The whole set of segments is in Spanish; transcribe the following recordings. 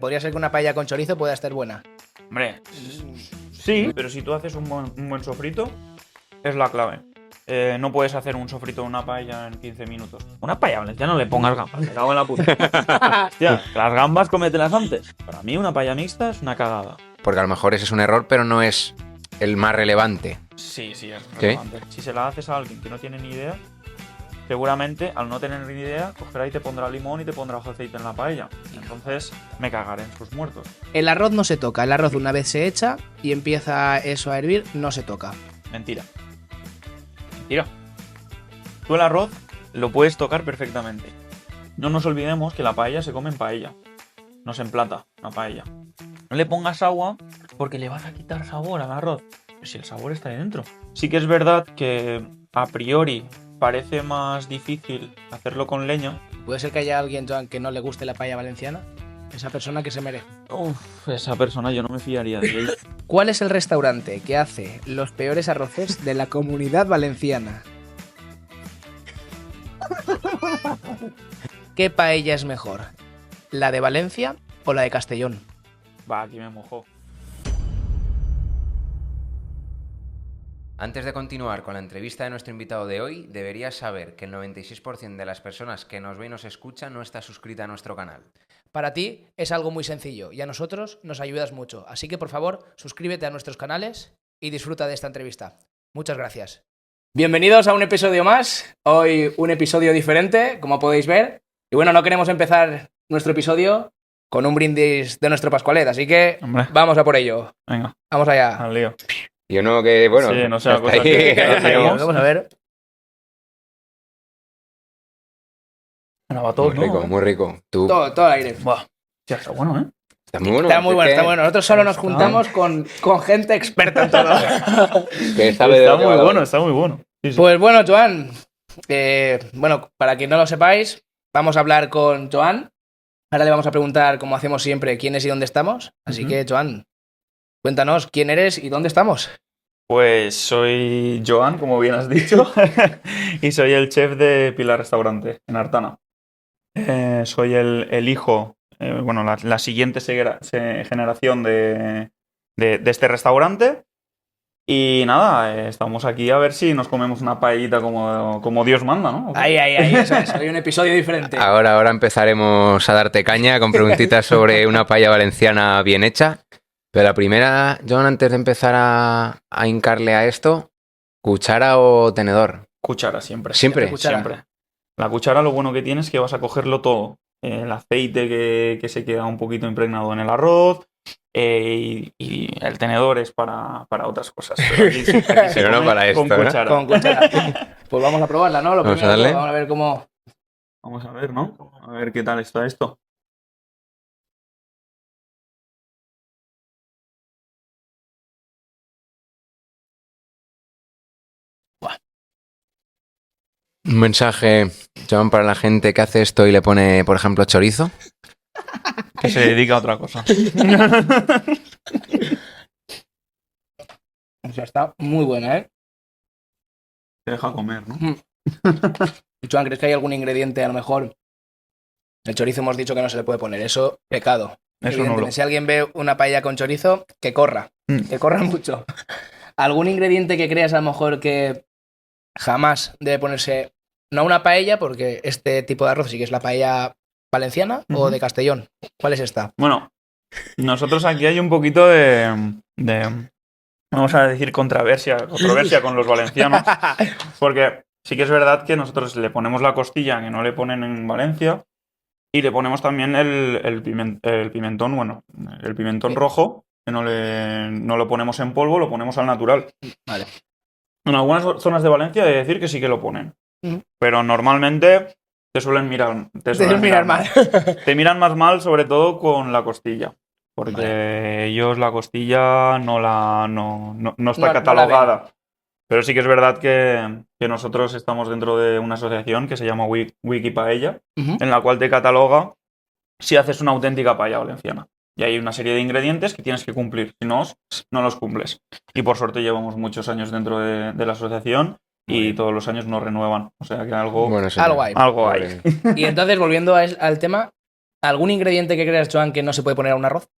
Podría ser que una paella con chorizo pueda estar buena. Hombre, sí, pero si tú haces un buen sofrito, es la clave. No puedes hacer un sofrito de una paella en 15 minutos. Una paella valenciana no le pongas gambas, me cago en la puta. Hostia, las gambas cómetelas antes. Para mí una paella mixta es una cagada. Porque a lo mejor ese es un error, pero no es el más relevante. Sí, es ¿Sí? relevante. Si se la haces a alguien que no tiene ni idea, seguramente al no tener ni idea, cogerá y te pondrá limón y te pondrá aceite en la paella. Entonces me cagaré en sus muertos. El arroz no se toca. El arroz una vez se echa y empieza eso a hervir, no se toca. Mentira. Mentira. Tú el arroz lo puedes tocar perfectamente. No nos olvidemos que la paella se come en paella. No se emplata una paella. No le pongas agua porque le vas a quitar sabor al arroz. Pero si el sabor está ahí dentro. Sí que es verdad que a priori parece más difícil hacerlo con leña. ¿Puede ser que haya alguien, Joan, que no le guste la paella valenciana? Esa persona que se merece. Uf, esa persona yo no me fiaría de ella. ¿Cuál es el restaurante que hace los peores arroces de la Comunidad Valenciana? ¿Qué paella es mejor? ¿La de Valencia o la de Castellón? Va, aquí me mojó. Antes de continuar con la entrevista de nuestro invitado de hoy, deberías saber que el 96% de las personas que nos ve y nos escucha no está suscrita a nuestro canal. Para ti es algo muy sencillo y a nosotros nos ayudas mucho. Así que, por favor, suscríbete a nuestros canales y disfruta de esta entrevista. Muchas gracias. Bienvenidos a un episodio más. Hoy un episodio diferente, como podéis ver. Y bueno, no queremos empezar nuestro episodio con un brindis de nuestro Pascualet, así que Hombre. vamos a por ello. Venga, Vamos allá. al lío. Yo no, que bueno. Sí, no sea hasta cosa ahí. que hacemos. Vamos a ver. Bueno, va todo, Muy rico, ¿no? muy rico. Tú, Todo el aire. Buah, ya está bueno, ¿eh? está muy bueno. Está muy es bueno, que- está bueno. Nosotros solo nos juntamos con gente experta en todo. Que sabe de Está lo que muy va. bueno, está muy bueno. Sí, sí. Pues bueno, Joan, bueno, para quien no lo sepáis, vamos a hablar con Joan. Ahora le vamos a preguntar, como hacemos siempre, quién es y dónde estamos. Así que, Joan, cuéntanos quién eres y dónde estamos. Pues soy Joan, como bien has dicho, y soy el chef de Pilar Restaurante, en Artana. Soy el hijo, bueno, la siguiente generación de este restaurante. Y nada, estamos aquí a ver si nos comemos una paellita como Dios manda, ¿no? Ahí, eso es. Hoy un episodio diferente. Ahora empezaremos a darte caña con preguntitas sobre una paella valenciana bien hecha. Pero la primera, John, antes de empezar a hincarle a esto, ¿cuchara o tenedor? Cuchara, siempre. ¿Siempre? Cuchara. Siempre. La cuchara lo bueno que tiene es que vas a cogerlo todo. El aceite que se queda un poquito impregnado en el arroz. Y el tenedor es para otras cosas. Pero aquí se Pero no come para esto, con ¿no? cuchara. Con cuchara. Pues vamos a probarla, ¿no? Lo Vamos a primero, darle. vamos a ver cómo... Vamos a ver, ¿no? A ver qué tal está esto. Un mensaje, John, para la gente que hace esto y le pone, por ejemplo, chorizo. Que se dedica a otra cosa. O sea, está muy buena, ¿eh? Se deja comer, ¿no? Y, Joan, ¿crees que hay algún ingrediente, a lo mejor? El chorizo hemos dicho que no se le puede poner. Eso, pecado. Eso Evidentemente, no lo. si alguien ve una paella con chorizo, que corra. Que corra mucho. ¿Algún ingrediente que creas a lo mejor que jamás debe ponerse, no a una paella, porque este tipo de arroz sí que es la paella valenciana o Ujú. de Castellón? ¿Cuál es esta? Bueno, nosotros aquí hay un poquito de vamos a decir, controversia con los valencianos. Porque sí que es verdad que nosotros le ponemos la costilla que no le ponen en Valencia. Y le ponemos también el pimentón, bueno, el pimentón Sí. rojo, que no lo ponemos en polvo, lo ponemos al natural. Vale. En algunas zonas de Valencia he de decir que sí que lo ponen. Ujú. Pero normalmente te suelen mirar. Debes mirar mal. Te miran más mal, sobre todo con la costilla. Porque ellos la costilla no está No la catalogada. Pero sí que es verdad que nosotros estamos dentro de una asociación que se llama Wikipaella, Ujú. en la cual te cataloga si haces una auténtica paella valenciana. Y hay una serie de ingredientes que tienes que cumplir, si no, no los cumples. Y por suerte llevamos muchos años dentro de la asociación y todos los años nos renuevan. O sea que algo Bueno, sí, Algo hay. hay. Y entonces, volviendo al tema, ¿Algún ingrediente que creas, Joan, que no se puede poner a un arroz?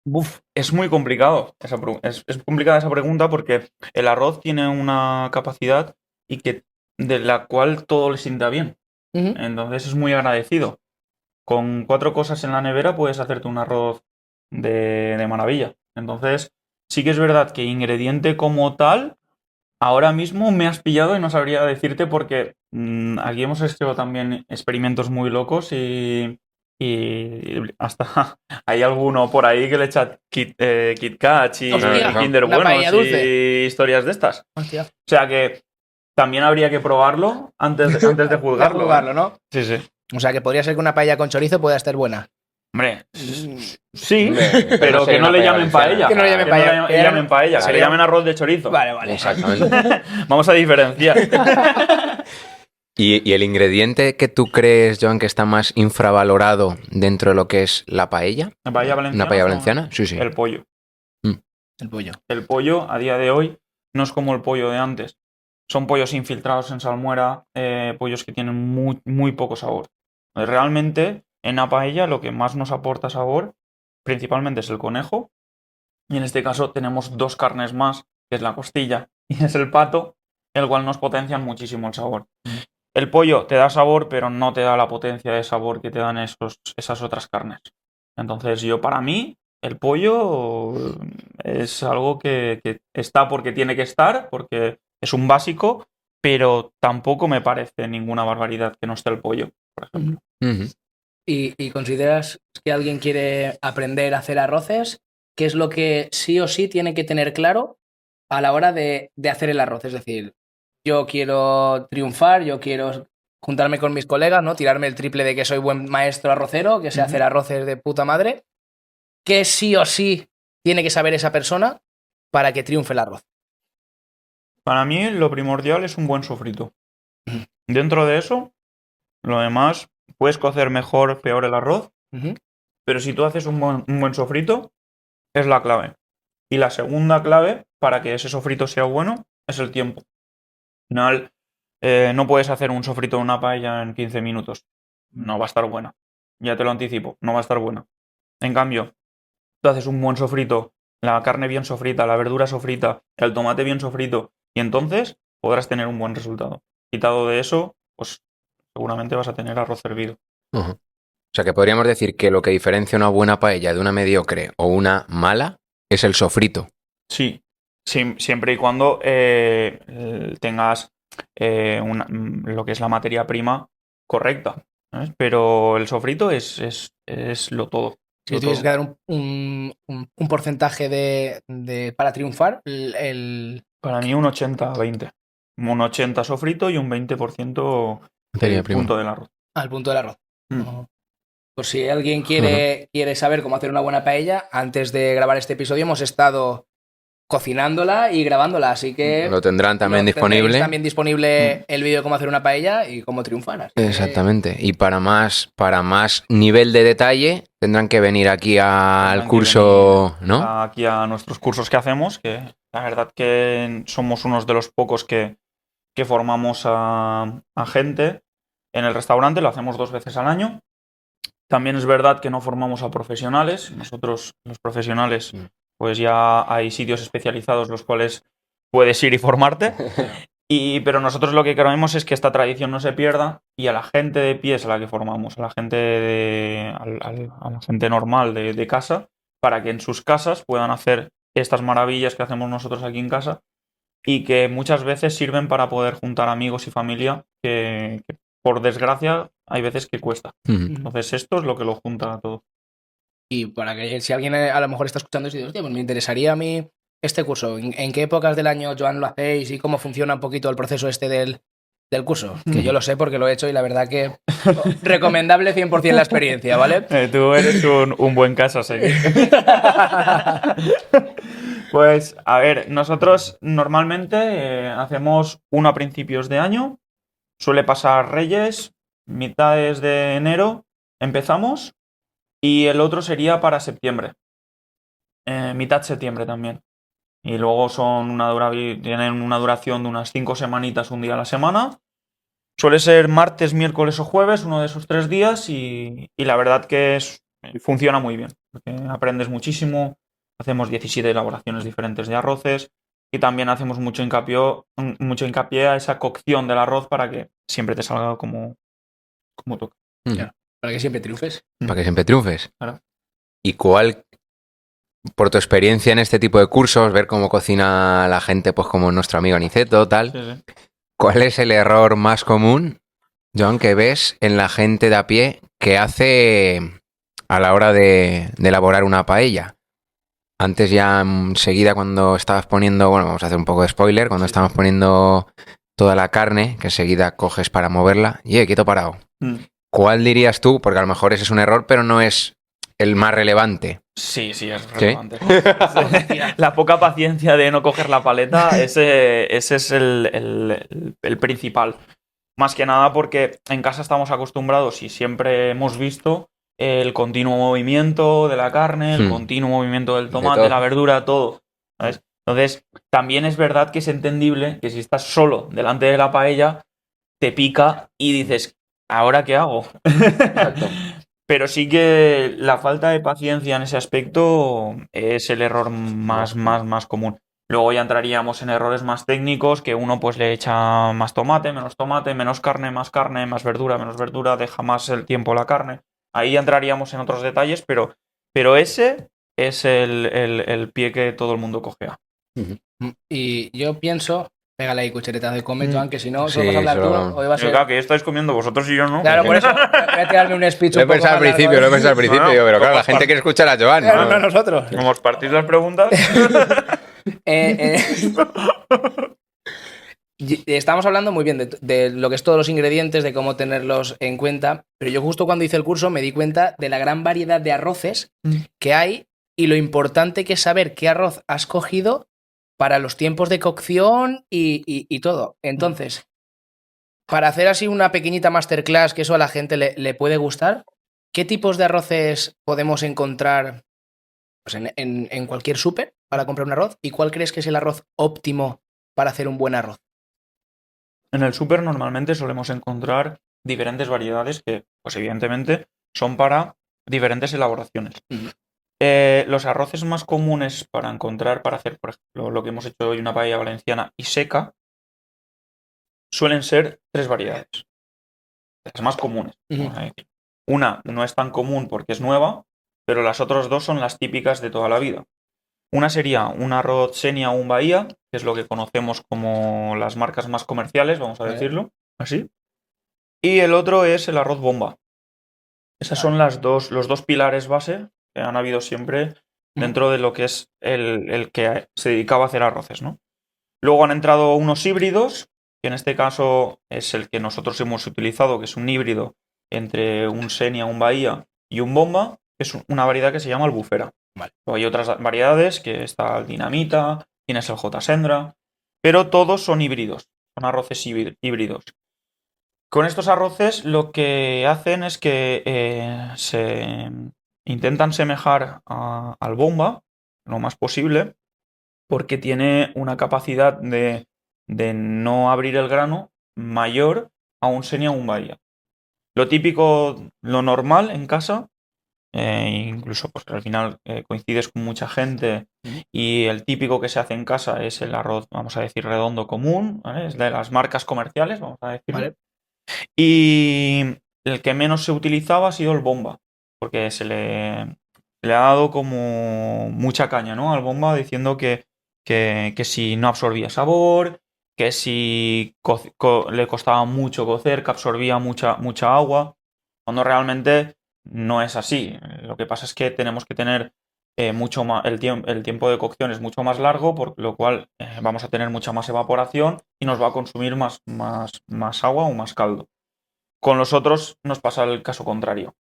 Buf, es muy complicado. Es complicada esa pregunta porque el arroz tiene una capacidad de la cual todo le sienta bien. Ujú. Entonces es muy agradecido. Con 4 cosas en la nevera puedes hacerte un arroz de maravilla. Entonces, sí que es verdad que ingrediente como tal, ahora mismo me has pillado y no sabría decirte porque aquí hemos hecho también experimentos muy locos y hasta hay alguno por ahí que le echa Kit Kat y Hostia, Kinder una Buenos paella dulce. y historias de estas. Hostia. O sea que también habría que probarlo antes de juzgarlo. De juzgarlo, ¿no? Sí, sí. O sea, que podría ser que una paella con chorizo pueda estar buena. Hombre, Mm. sí, Hombre, pero no que sería no una le paella llamen valenciana. paella. Que no le llamen Que paella. le llamen paella, que le Sería- llamen arroz de chorizo. Vale, vale. Exactamente. Vamos a diferenciar. ¿Y el ingrediente que tú crees, Joan, que está más infravalorado dentro de lo que es la paella? ¿La paella valenciana? ¿Una paella valenciana? Sí, sí. El pollo. El pollo. El pollo, a día de hoy, no es como el pollo de antes. Son pollos infiltrados en salmuera, pollos que tienen muy, muy poco sabor. Realmente, en la paella lo que más nos aporta sabor, principalmente es el conejo. Y en este caso tenemos 2 carnes más, que es la costilla y es el pato, el cual nos potencian muchísimo el sabor. El pollo te da sabor, pero no te da la potencia de sabor que te dan esas otras carnes. Entonces, para mí, el pollo es algo que está porque tiene que estar, porque es un básico, pero tampoco me parece ninguna barbaridad que no esté el pollo, por ejemplo. Ujú. ¿Y consideras que alguien quiere aprender a hacer arroces? ¿Qué es lo que sí o sí tiene que tener claro a la hora de hacer el arroz? Es decir, yo quiero triunfar, yo quiero juntarme con mis colegas, ¿no? Tirarme el triple de que soy buen maestro arrocero, que sé hacer arroces de puta madre. ¿Qué sí o sí tiene que saber esa persona para que triunfe el arroz? Para mí, lo primordial es un buen sofrito. Ujú. Dentro de eso, lo demás, puedes cocer mejor o peor el arroz, Ujú. pero si tú haces un buen sofrito, es la clave. Y la segunda clave para que ese sofrito sea bueno es el tiempo. Al final, no puedes hacer un sofrito de una paella en 15 minutos. No va a estar buena. Ya te lo anticipo, no va a estar buena. En cambio, tú haces un buen sofrito, la carne bien sofrita, la verdura sofrita, el tomate bien sofrito, y entonces podrás tener un buen resultado. Quitado de eso, pues seguramente vas a tener arroz hervido. Ujú. O sea que podríamos decir que lo que diferencia una buena paella de una mediocre o una mala es el sofrito. Sí, siempre y cuando tengas lo que es la materia prima correcta, ¿sabes? Pero el sofrito es lo todo. Si Lo tuvieses todo. que dar un porcentaje para triunfar, Para mí un 80-20. Un 80 sofrito y un 20% Materia el prima. punto del arroz. al punto del arroz. Mm. Ujú. Por si alguien quiere saber cómo hacer una buena paella, antes de grabar este episodio hemos estado cocinándola y grabándola, así que Lo tendrán también lo tendréis disponible. también disponible el vídeo de cómo hacer una paella y cómo triunfar. Así que- Exactamente. Y para más nivel de detalle, tendrán que venir aquí al Tendrán que curso, venir ¿no? aquí a nuestros cursos que hacemos, que la verdad que somos unos de los pocos que formamos a gente en el restaurante, lo hacemos 2 veces al año. También es verdad que no formamos a profesionales. Nosotros, los profesionales, pues ya hay sitios especializados los cuales puedes ir y formarte. Pero nosotros lo que queremos es que esta tradición no se pierda y a la gente de pies a la que formamos, a la gente, a la gente normal de casa, para que en sus casas puedan hacer estas maravillas que hacemos nosotros aquí en casa y que muchas veces sirven para poder juntar amigos y familia que por desgracia hay veces que cuesta. Ujú. Entonces esto es lo que lo junta a todo. Y para que si alguien a lo mejor está escuchando esto y dice, hostia, pues me interesaría a mí este curso. ¿En qué épocas del año, Joan, lo hacéis y cómo funciona un poquito el proceso este del curso? Que yo lo sé porque lo he hecho y la verdad que recomendable 100% la experiencia, ¿vale? Tú eres un buen caso a seguir. Pues, a ver, nosotros normalmente hacemos uno a principios de año, suele pasar Reyes, mitades de enero empezamos y el otro sería para septiembre, mitad septiembre también. Y luego tienen una duración de unas 5 semanitas, un día a la semana. Suele ser martes, miércoles o jueves, uno de esos 3 días, y la verdad que funciona muy bien, porque aprendes muchísimo, hacemos 17 elaboraciones diferentes de arroces y también hacemos mucho hincapié a esa cocción del arroz para que siempre te salga como toca. Ya, para que siempre triunfes. Para que siempre triunfes. Claro. ¿Y cuál, por tu experiencia en este tipo de cursos, ver cómo cocina la gente, pues como nuestro amigo Aniceto, tal, Sí, sí. cuál es el error más común, Joan, que ves en la gente de a pie que hace a la hora de elaborar una paella? Antes ya enseguida cuando estabas poniendo, bueno, vamos a hacer un poco de spoiler, cuando estábamos poniendo toda la carne, que enseguida coges para moverla, y quieto parado. ¿Cuál dirías tú? Porque a lo mejor ese es un error, pero no es el más relevante. Sí, es relevante. La poca paciencia de no coger la paleta, ese es el principal. Más que nada porque en casa estamos acostumbrados y siempre hemos visto el continuo movimiento de la carne, el continuo movimiento del tomate, de la verdura, todo, ¿sabes? Entonces, también es verdad que es entendible que si estás solo delante de la paella, te pica y dices, ¿ahora qué hago? Exacto. Pero sí que la falta de paciencia en ese aspecto es el error más común. Luego ya entraríamos en errores más técnicos, que uno pues le echa más tomate, menos carne, más verdura, menos verdura, deja más el tiempo la carne. Ahí ya entraríamos en otros detalles, pero ese es el pie que todo el mundo cogea. Y yo pienso, pégale ahí cuchareta de come, Joan, que si no, Sí, solo vas a hablar tú, solo- hoy va a ser... Claro, que ya estáis comiendo vosotros y yo no. Claro, por eso voy a tirarme un speech Lo he un poco pensado al más largo, principio, ¿eh? lo he pensado al principio, No, pero claro, como la gente quiere escuchar a Joan. Claro, ¿no? no nosotros. Como os partís las preguntas. Estamos hablando muy bien de lo que es todos los ingredientes, de cómo tenerlos en cuenta, pero yo justo cuando hice el curso me di cuenta de la gran variedad de arroces que hay y lo importante que es saber qué arroz has cogido para los tiempos de cocción y todo. Entonces, para hacer así una pequeñita masterclass, que eso a la gente le puede gustar, ¿qué tipos de arroces podemos encontrar pues, en cualquier súper para comprar un arroz? ¿Y cuál crees que es el arroz óptimo para hacer un buen arroz? En el súper normalmente solemos encontrar diferentes variedades que, pues evidentemente, son para diferentes elaboraciones. Los arroces más comunes para encontrar, para hacer, por ejemplo, lo que hemos hecho hoy, una paella valenciana y seca, suelen ser 3 variedades. Las más comunes, vamos a decir. Una no es tan común porque es nueva, pero las otras 2 son las típicas de toda la vida. Una sería un arroz Xenia o un Bahía, que es lo que conocemos como las marcas más comerciales, vamos a decirlo así. Y el otro es el arroz bomba. Esas son los dos pilares base que han habido siempre dentro de lo que es el que se dedicaba a hacer arroces, ¿no? Luego han entrado unos híbridos, que en este caso es el que nosotros hemos utilizado, que es un híbrido entre un Xenia, un Bahía y un bomba, que es una variedad que se llama albufera. Vale. Luego hay otras variedades, que está el dinamita, tienes el J. Sendra, pero todos son híbridos, son arroces híbridos. Con estos arroces lo que hacen es que se intentan semejar al bomba lo más posible, porque tiene una capacidad de no abrir el grano mayor a un Xenia o un Bahía. Lo típico, lo normal en casa, incluso pues al final coincides con mucha gente y el típico que se hace en casa es el arroz, vamos a decir, redondo común, ¿vale? Es de las marcas comerciales, vamos a decir. Vale. Y el que menos se utilizaba ha sido el bomba, porque se le ha dado como mucha caña, ¿no? Al bomba diciendo que si no absorbía sabor, que si le costaba mucho cocer, que absorbía mucha agua, cuando realmente no es así. Lo que pasa es que tenemos que tener mucho más, el tiempo de cocción es mucho más largo, por lo cual vamos a tener mucha más evaporación y nos va a consumir más agua o más caldo. Con los otros nos pasa el caso contrario.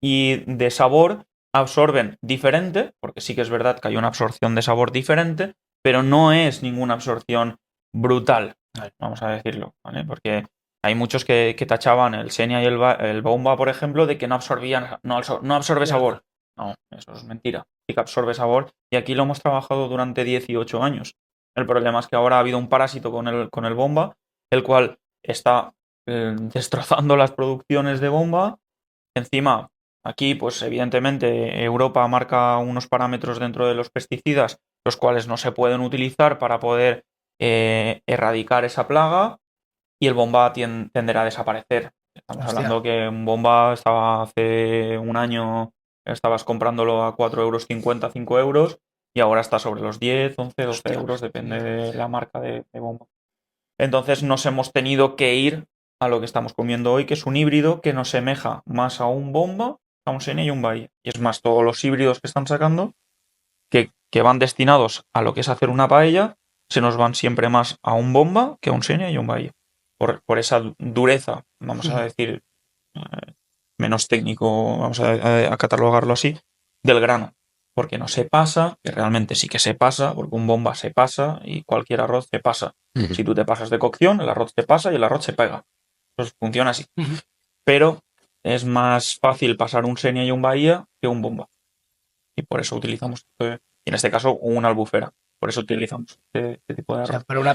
Y de sabor absorben diferente, porque sí que es verdad que hay una absorción de sabor diferente, pero no es ninguna absorción brutal, vamos a decirlo, ¿vale? Porque hay muchos que tachaban el Xenia y el bomba, por ejemplo, de que no absorbe sabor. No, eso es mentira. Sí que absorbe sabor y aquí lo hemos trabajado durante 18 años. El problema es que ahora ha habido un parásito con el bomba, el cual está destrozando las producciones de bomba. Encima, aquí, pues evidentemente, Europa marca unos parámetros dentro de los pesticidas, los cuales no se pueden utilizar para poder erradicar esa plaga, y el bomba tenderá a desaparecer. Estamos Hostia. hablando que un bomba estaba hace un año, estabas comprándolo a 4,50 €, 5 €, y ahora está sobre los 10, 11, 12 Hostia. euros, depende de la marca de bomba. Entonces nos hemos tenido que ir a lo que estamos comiendo hoy, que es un híbrido que nos semeja más a un bomba, a un Xenia y un Bahía. Y es más, todos los híbridos que están sacando, que van destinados a lo que es hacer una paella, se nos van siempre más a un bomba que a un Xenia y un Bahía. Por esa dureza, vamos a decir, menos técnico, vamos a catalogarlo así, del grano. Porque no se pasa, que realmente sí que se pasa, porque un bomba se pasa y cualquier arroz se pasa. Ujú. Si tú te pasas de cocción, el arroz te pasa y el arroz se pega. Pues funciona así. Pero es más fácil pasar un Xenia y un Bahía que un bomba. Y por eso utilizamos, y en este caso, una albufera. Por eso utilizamos este tipo de O sea, arroz. para una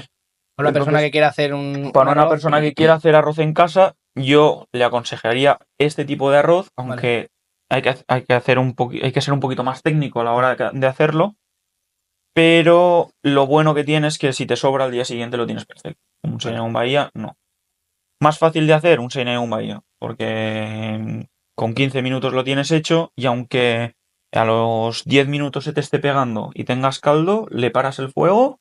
persona Entonces, que quiera hacer un para una arroz, persona que quiera hacer arroz en casa, yo le aconsejaría este tipo de arroz, aunque hay que ser un poquito más técnico a la hora de hacerlo, pero lo bueno que tiene es que si te sobra al día siguiente lo tienes perfecto. Un Xenia y un Bahía, no. Más fácil de hacer un Xenia y un Bahía, porque con 15 minutos lo tienes hecho, y aunque a los 10 minutos se te esté pegando y tengas caldo, le paras el fuego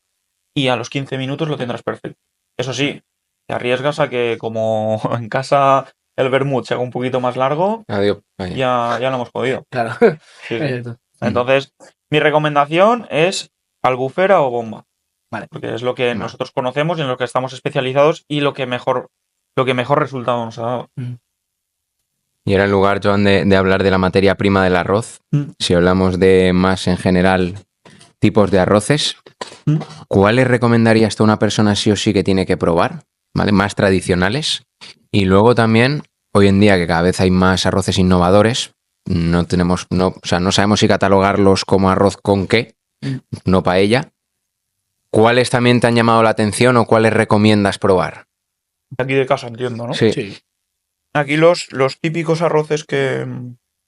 y a los 15 minutos lo tendrás perfecto. Eso sí, te arriesgas a que, como en casa el vermut se haga un poquito más largo, Adiós. Vaya. ya lo hemos jodido. claro. Sí, sí. Exacto. Entonces, mi recomendación es albufera o bomba. Vale. Porque es lo que Vale. nosotros conocemos y en lo que estamos especializados, y lo que mejor resultado nos ha dado. Y ahora en lugar, Joan, de hablar de la materia prima del arroz, si hablamos de más en general tipos de arroces, ¿cuáles recomendarías tú a una persona sí o sí que tiene que probar? ¿Vale? Más tradicionales. Y luego también, hoy en día que cada vez hay más arroces innovadores, no sabemos si catalogarlos como arroz con qué, no paella. ¿Cuáles también te han llamado la atención o cuáles recomiendas probar? Aquí de casa, entiendo, ¿no? Sí. Aquí los típicos arroces que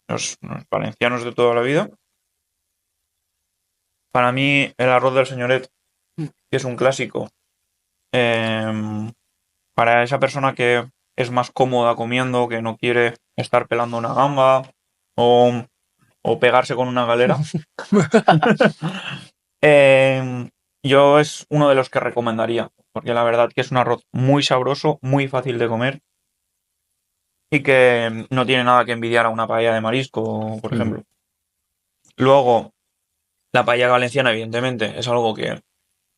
los valencianos de toda la vida. Para mí, el arroz del señoret, que es un clásico, para esa persona que es más cómoda comiendo, que no quiere estar pelando una gamba o pegarse con una galera, yo es uno de los que recomendaría, porque la verdad que es un arroz muy sabroso, muy fácil de comer, y que no tiene nada que envidiar a una paella de marisco, por ejemplo. Luego, la paella valenciana, evidentemente, es algo que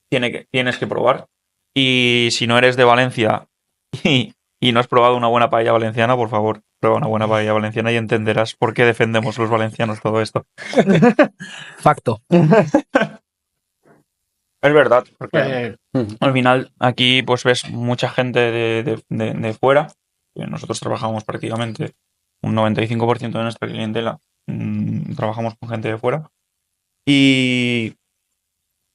tienes que probar. Y si no eres de Valencia y no has probado una buena paella valenciana, por favor, prueba una buena paella valenciana y entenderás por qué defendemos los valencianos todo esto. Facto. Es verdad, porque al final aquí pues ves mucha gente de fuera. Nosotros trabajamos prácticamente un 95% de nuestra clientela, trabajamos con gente de fuera. Y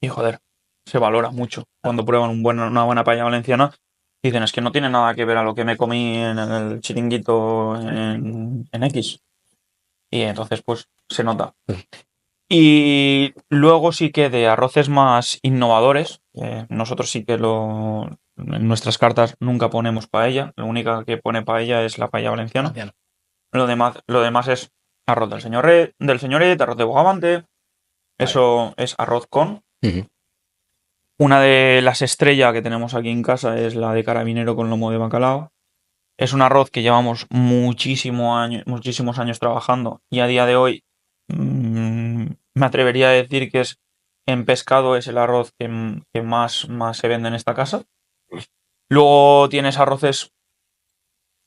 joder, se valora mucho cuando prueban una buena paella valenciana. Dicen, es que no tiene nada que ver a lo que me comí en el chiringuito en X. Y entonces pues se nota. Y luego sí que de arroces más innovadores, nosotros sí que en nuestras cartas nunca ponemos paella. La única que pone paella es la paella valenciana. Lo demás es arroz del señoret, arroz de bogavante. Eso es arroz con. Una de las estrellas que tenemos aquí en casa es la de carabinero con lomo de bacalao. Es un arroz que llevamos muchísimos años trabajando, y a día de hoy me atrevería a decir que en pescado es el arroz que más se vende en esta casa. Luego tienes arroces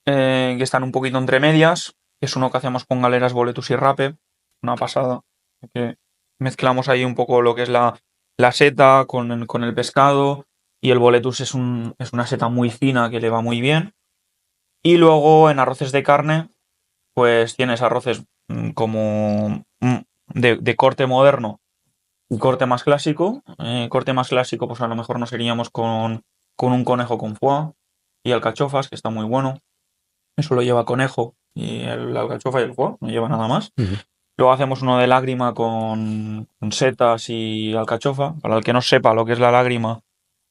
que están un poquito entre medias, que es uno que hacemos con galeras, boletus y rape, una pasada, que mezclamos ahí un poco lo que es la seta con el pescado, y el boletus es una seta muy fina que le va muy bien. Y luego en arroces de carne, pues tienes arroces como de corte moderno y corte más clásico. Corte más clásico, pues a lo mejor nos iríamos con un conejo con foie. y alcachofas, que está muy bueno. Eso lo lleva conejo y la alcachofa y el foie, no lleva nada más. Ujú. Luego hacemos uno de lágrima con setas y alcachofa. Para el que no sepa lo que es la lágrima,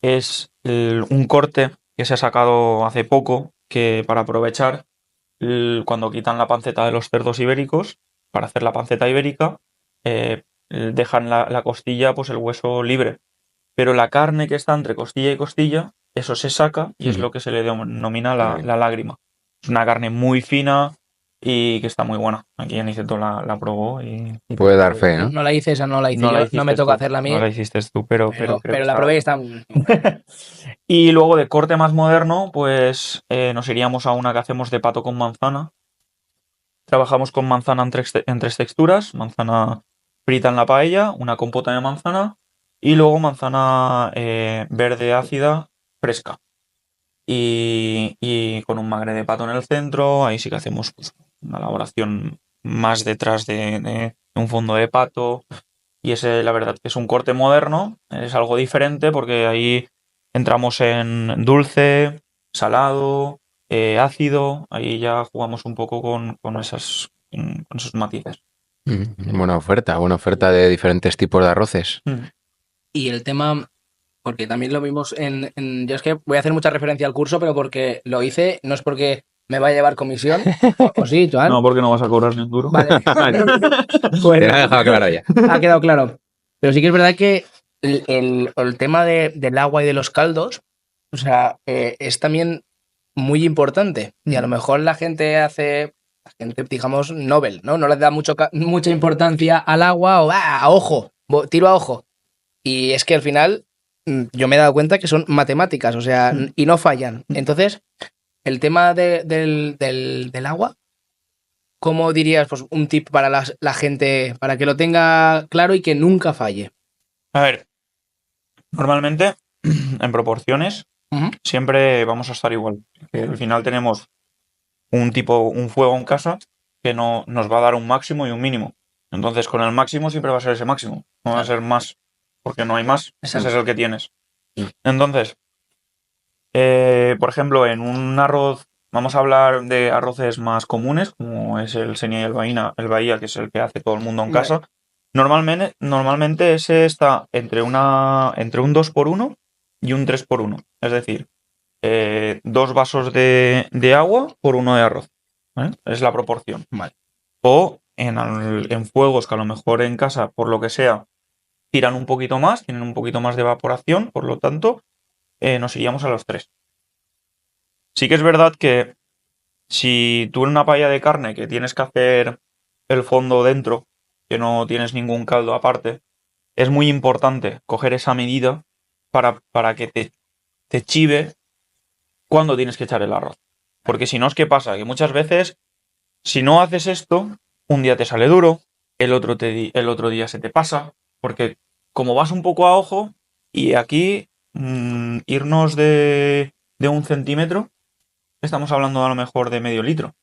es un corte que se ha sacado hace poco que para aprovechar cuando quitan la panceta de los cerdos ibéricos, para hacer la panceta ibérica, dejan la costilla, pues el hueso libre. Pero la carne que está entre costilla y costilla, eso se saca y es Ujú. lo que se le denomina Vale. la lágrima. Es una carne muy fina y que está muy buena. Aquí Aniceto la probó y Puede dar fe, No, ¿no? no la hice esa, no la hice no la yo. hiciste No me toca tú, hacerla a mí, no la hiciste tú, pero creo que pero la estaba probé y está... Y luego de corte más moderno, pues nos iríamos a una que hacemos de pato con manzana. Trabajamos con manzana en tres texturas, manzana frita en la paella, una compota de manzana y luego manzana verde ácida fresca. Y con un magre de pato en el centro, ahí sí que hacemos pues, una elaboración más detrás de un fondo de pato. Y ese, la verdad, que es un corte moderno, es algo diferente porque ahí entramos en dulce, salado, ácido, ahí ya jugamos un poco con esos matices. Buena oferta de diferentes tipos de arroces. Mm. Y el tema, porque también lo vimos yo es que voy a hacer mucha referencia al curso, pero porque lo hice, no es porque me va a llevar comisión. ¿O sí, Joan? No, porque no vas a cobrar ni un duro. Vale. Te Bueno, lo he dejado claro ya. ha quedado claro. Pero sí que es verdad que el tema del agua y de los caldos, o sea, es también muy importante. Y a lo mejor la gente, digamos, Nobel, ¿no? No le da mucha importancia al agua o a ojo, tiro a ojo. Y es que al final yo me he dado cuenta que son matemáticas, o sea, y no fallan. Entonces, el tema del agua, ¿cómo dirías, pues, un tip para la gente, para que lo tenga claro y que nunca falle? A ver, normalmente, en proporciones, Ujú. siempre vamos a estar igual. Que al final tenemos un fuego en casa que no nos va a dar un máximo y un mínimo. Entonces, con el máximo siempre va a ser ese máximo. No va a ser más, porque no hay más. Exacto. Ese es el que tienes. Entonces, por ejemplo, en un arroz, vamos a hablar de arroces más comunes, como es el Senia y el Bahía, que es el que hace todo el mundo en Vale. casa. Normalmente ese está entre un 2 por 1 y un 3 por 1. Es decir, 2 vasos de agua por 1 de arroz. ¿Vale? Es la proporción. Vale. O en fuegos que a lo mejor en casa, por lo que sea, tiran un poquito más, tienen un poquito más de evaporación, por lo tanto, nos iríamos a los 3. Sí que es verdad que si tú en una paella de carne que tienes que hacer el fondo dentro, que no tienes ningún caldo aparte, es muy importante coger esa medida para que te chive cuando tienes que echar el arroz. Porque si no, es que pasa que muchas veces, si no haces esto, un día te sale duro, el otro día se te pasa, porque como vas un poco a ojo, y aquí irnos de 1 centímetro, estamos hablando a lo mejor de medio litro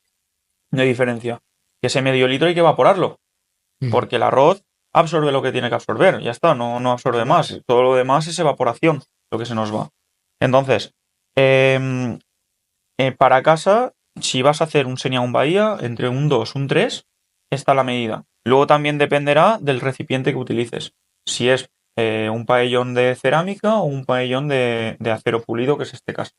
de diferencia. Que ese medio litro hay que evaporarlo, porque el arroz absorbe lo que tiene que absorber, ya está, no absorbe más. Todo lo demás es evaporación, lo que se nos va. Entonces, para casa, si vas a hacer un Senia o un Bahía, entre un 2 un 3, está la medida. Luego también dependerá del recipiente que utilices. Si es un paellón de cerámica o un paellón de acero pulido, que es este caso.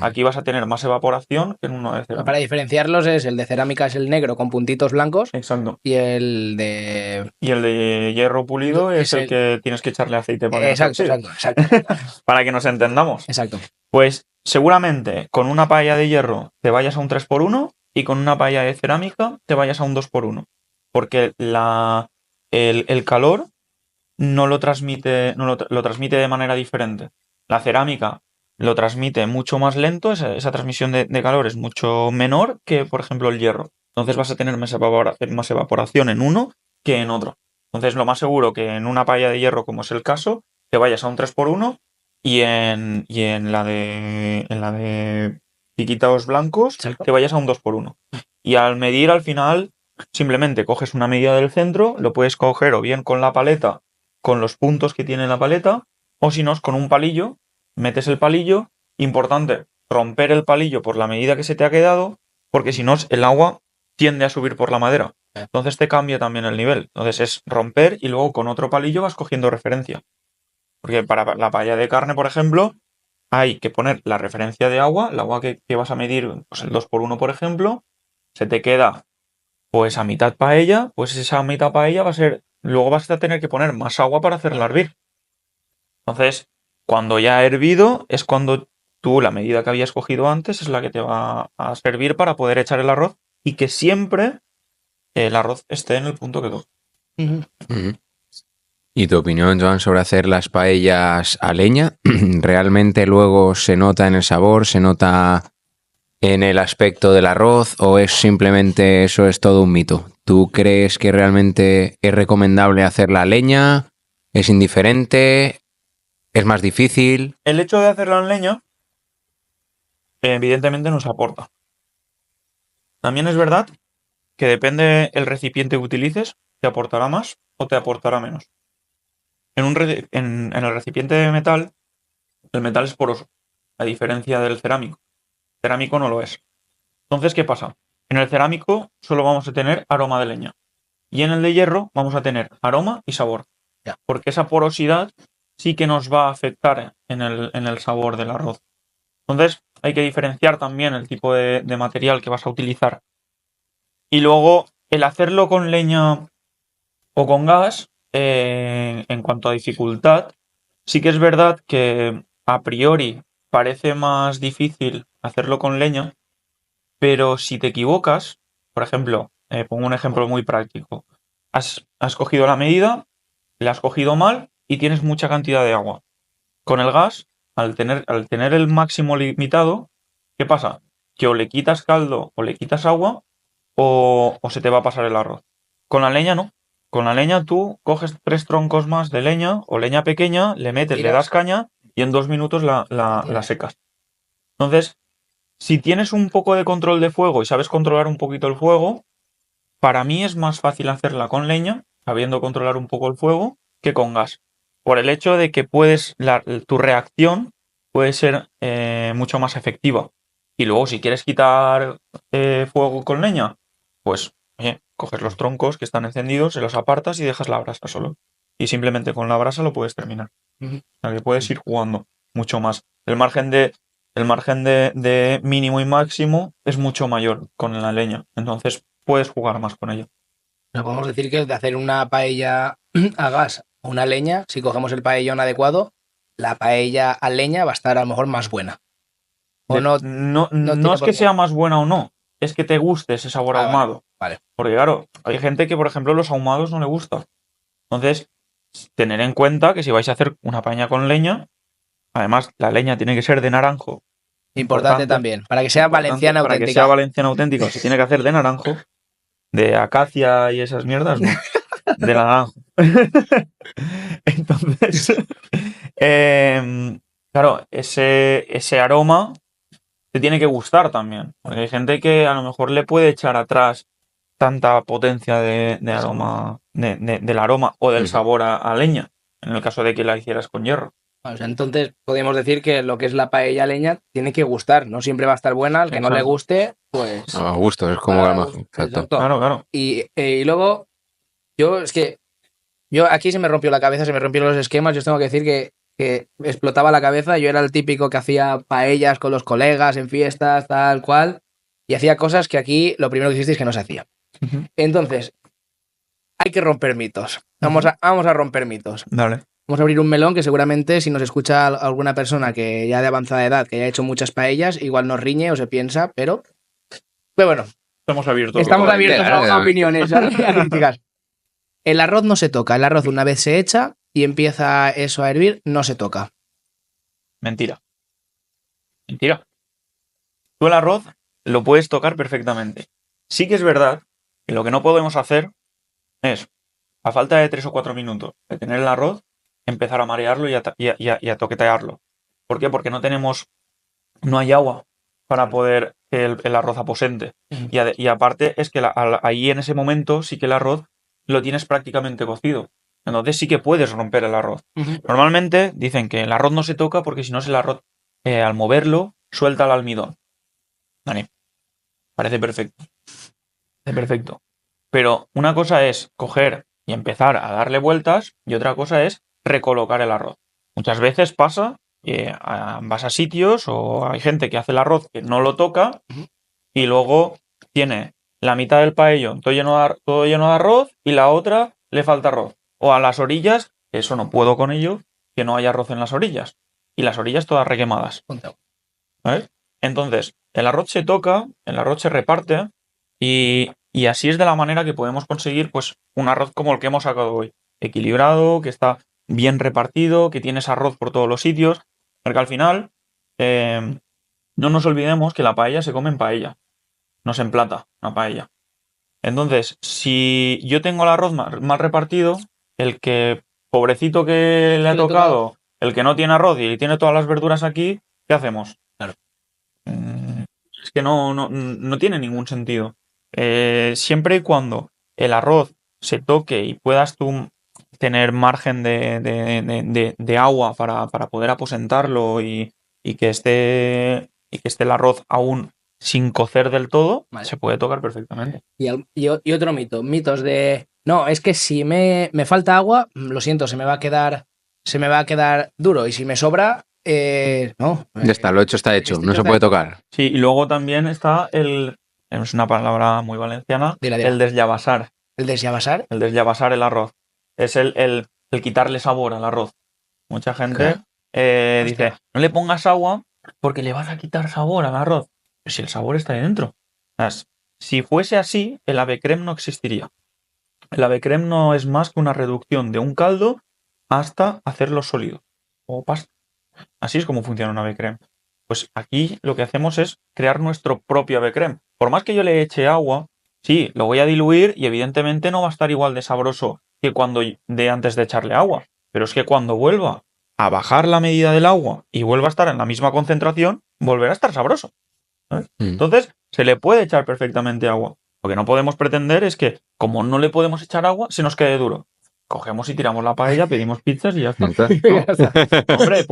Aquí vas a tener más evaporación que en uno de cerámica. Para diferenciarlos el de cerámica es el negro con puntitos blancos Exacto. y el de... Y el de hierro pulido es el que tienes que echarle aceite para que no se Exacto. oxide. Para que nos entendamos. Exacto. Pues seguramente con una paella de hierro te vayas a un 3 por 1 y con una paella de cerámica te vayas a un 2 por 1. Porque el calor no lo transmite de manera diferente. La cerámica lo transmite mucho más lento, esa transmisión de calor es mucho menor que, por ejemplo, el hierro. Entonces vas a tener más evaporación en uno que en otro. Entonces lo más seguro que en una paella de hierro, como es el caso, te vayas a un 3 por 1 y en la de piquitos blancos Exacto. te vayas a un 2 por 1. Y al medir al final, simplemente coges una medida del centro, lo puedes coger o bien con la paleta, con los puntos que tiene la paleta, o si no, con un palillo, metes el palillo, importante, romper el palillo por la medida que se te ha quedado, porque si no, el agua tiende a subir por la madera. Entonces te cambia también el nivel. Entonces es romper y luego con otro palillo vas cogiendo referencia. Porque para la paella de carne, por ejemplo, hay que poner la referencia de agua, el agua que vas a medir, pues el 2x1, por ejemplo, se te queda pues a mitad paella, pues esa mitad paella va a ser, luego vas a tener que poner más agua para hacerla hervir. Entonces, cuando ya ha hervido, es cuando tú la medida que habías cogido antes es la que te va a servir para poder echar el arroz y que siempre el arroz esté en el punto que toca. Ujú. ¿Y tu opinión, Joan, sobre hacer las paellas a leña? ¿Realmente luego se nota en el sabor, se nota en el aspecto del arroz o es simplemente eso es todo un mito? ¿Tú crees que realmente es recomendable hacerla a leña? ¿Es indiferente? ¿Es más difícil? El hecho de hacerla en leña, evidentemente nos aporta. También es verdad que depende el recipiente que utilices, te aportará más o te aportará menos. En el recipiente de metal, el metal es poroso, a diferencia del cerámico. El cerámico no lo es. Entonces, ¿qué pasa? En el cerámico solo vamos a tener aroma de leña. Y en el de hierro vamos a tener aroma y sabor. Ya. Porque esa porosidad sí que nos va a afectar en el sabor del arroz. Entonces, hay que diferenciar también el tipo de material que vas a utilizar. Y luego, el hacerlo con leña o con gas, en cuanto a dificultad, sí que es verdad que a priori parece más difícil hacerlo con leña, pero si te equivocas, por ejemplo, pongo un ejemplo muy práctico. Has cogido la medida, la has cogido mal y tienes mucha cantidad de agua. Con el gas, al tener el máximo limitado, ¿qué pasa? Que o le quitas caldo o le quitas agua o se te va a pasar el arroz. Con la leña no. Con la leña tú coges 3 troncos más de leña o leña pequeña, le metes, le das caña y en 2 minutos la secas. Entonces, si tienes un poco de control de fuego y sabes controlar un poquito el fuego, para mí es más fácil hacerla con leña, sabiendo controlar un poco el fuego, que con gas. Por el hecho de que tu reacción puede ser mucho más efectiva. Y luego, si quieres quitar fuego con leña, pues coges los troncos que están encendidos, se los apartas y dejas la brasa solo. Y simplemente con la brasa lo puedes terminar. O sea que puedes ir jugando mucho más. El margen de mínimo y máximo es mucho mayor con la leña. Entonces puedes jugar más con ella. Nos podemos decir que de hacer una paella a gas o una leña, si cogemos el paellón adecuado, la paella a leña va a estar a lo mejor más buena. O no No tiene es por que qué. sea más buena o no, es que te guste ese sabor Ah, ahumado. vale. Porque claro, hay gente que, por ejemplo, los ahumados no le gusta. Entonces, tener en cuenta que si vais a hacer una paella con leña, además la leña tiene que ser de naranjo. Importante también, para que sea Importante, valenciana para que auténtica. sea valenciana auténtica, se tiene que hacer de naranjo, de acacia y esas mierdas, no. De naranjo. Entonces, claro, ese aroma te tiene que gustar también. Porque hay gente que a lo mejor le puede echar atrás tanta potencia de aroma, del aroma o del sabor a leña, en el caso de que la hicieras con hierro. O sea, entonces podemos decir que lo que es la paella a leña tiene que gustar, no siempre va a estar buena, al que no le Exacto. guste, pues... A gusto, es como para calma. gusto. Exacto. Exacto. Claro. Y luego, yo aquí se me rompió la cabeza, se me rompieron los esquemas, yo os tengo que decir que explotaba la cabeza, yo era el típico que hacía paellas con los colegas en fiestas, tal cual, y hacía cosas que aquí lo primero que hicisteis que no se hacía. Ujú. Entonces, hay que romper mitos. Vamos a romper mitos. Dale. Vamos a abrir un melón que seguramente si nos escucha alguna persona que ya de avanzada edad, que haya hecho muchas paellas, igual nos riñe o se piensa, pero bueno, Estamos abiertos. estamos abiertos claro, a claro. opiniones, a críticas. El arroz no se toca, el arroz una vez se echa y empieza eso a hervir, no se toca. Mentira. Tú el arroz lo puedes tocar perfectamente. Sí que es verdad que lo que no podemos hacer es, a falta de 3 o 4 minutos de tener el arroz, empezar a marearlo y a toquetearlo. ¿Por qué? Porque no hay agua para poder que el arroz aposente. Y aparte es que ahí en ese momento sí que el arroz lo tienes prácticamente cocido. Entonces sí que puedes romper el arroz. Normalmente dicen que el arroz no se toca porque si no el arroz al moverlo suelta el almidón. Vale, parece perfecto. Parece perfecto. Pero una cosa es coger y empezar a darle vueltas y otra cosa es recolocar el arroz. Muchas veces pasa que vas a sitios o hay gente que hace el arroz que no lo toca y luego tiene la mitad del paellón todo lleno de arroz y la otra le falta arroz. O a las orillas, eso no puedo con ello, que no haya arroz en las orillas. Y las orillas todas requemadas. ¿Sabes? Entonces, el arroz se toca, el arroz se reparte y así es de la manera que podemos conseguir pues un arroz como el que hemos sacado hoy. Equilibrado, que está bien repartido, que tienes arroz por todos los sitios. Porque al final, no nos olvidemos que la paella se come en paella. No se emplata una paella. Entonces, si yo tengo el arroz mal repartido, el que, pobrecito que le ha tocado, el que no tiene arroz y tiene todas las verduras aquí, ¿qué hacemos? Claro. Es que no tiene ningún sentido. Siempre y cuando el arroz se toque y puedas tú tener margen de agua para poder aposentarlo y que esté el arroz aún sin cocer del todo, Vale. se puede tocar perfectamente. Y otro mito, mitos de... No, es que si me falta agua, lo siento, se me va a quedar duro. Y si me sobra, no. Ya está, lo hecho está hecho, Este no se puede tocar. Sí, y luego también está es una palabra muy valenciana, Dila. el desllavasar. El desllabasar. El desllavasar el arroz. Es el quitarle sabor al arroz. Mucha gente dice, no le pongas agua porque le vas a quitar sabor al arroz. Pero si el sabor está ahí dentro. Si fuese así, el ave crème no existiría. El ave crème no es más que una reducción de un caldo hasta hacerlo sólido o pasta. Así es como funciona un ave crème. Pues aquí lo que hacemos es crear nuestro propio ave crème. Por más que yo le eche agua, sí, lo voy a diluir y evidentemente no va a estar igual de sabroso que cuando antes de echarle agua. Pero es que cuando vuelva a bajar la medida del agua y vuelva a estar en la misma concentración, volverá a estar sabroso. ¿Sabes? Entonces, se le puede echar perfectamente agua. Lo que no podemos pretender es que, como no le podemos echar agua, se nos quede duro. Cogemos y tiramos la paella, pedimos pizzas y ya está. ¿No? Hombre,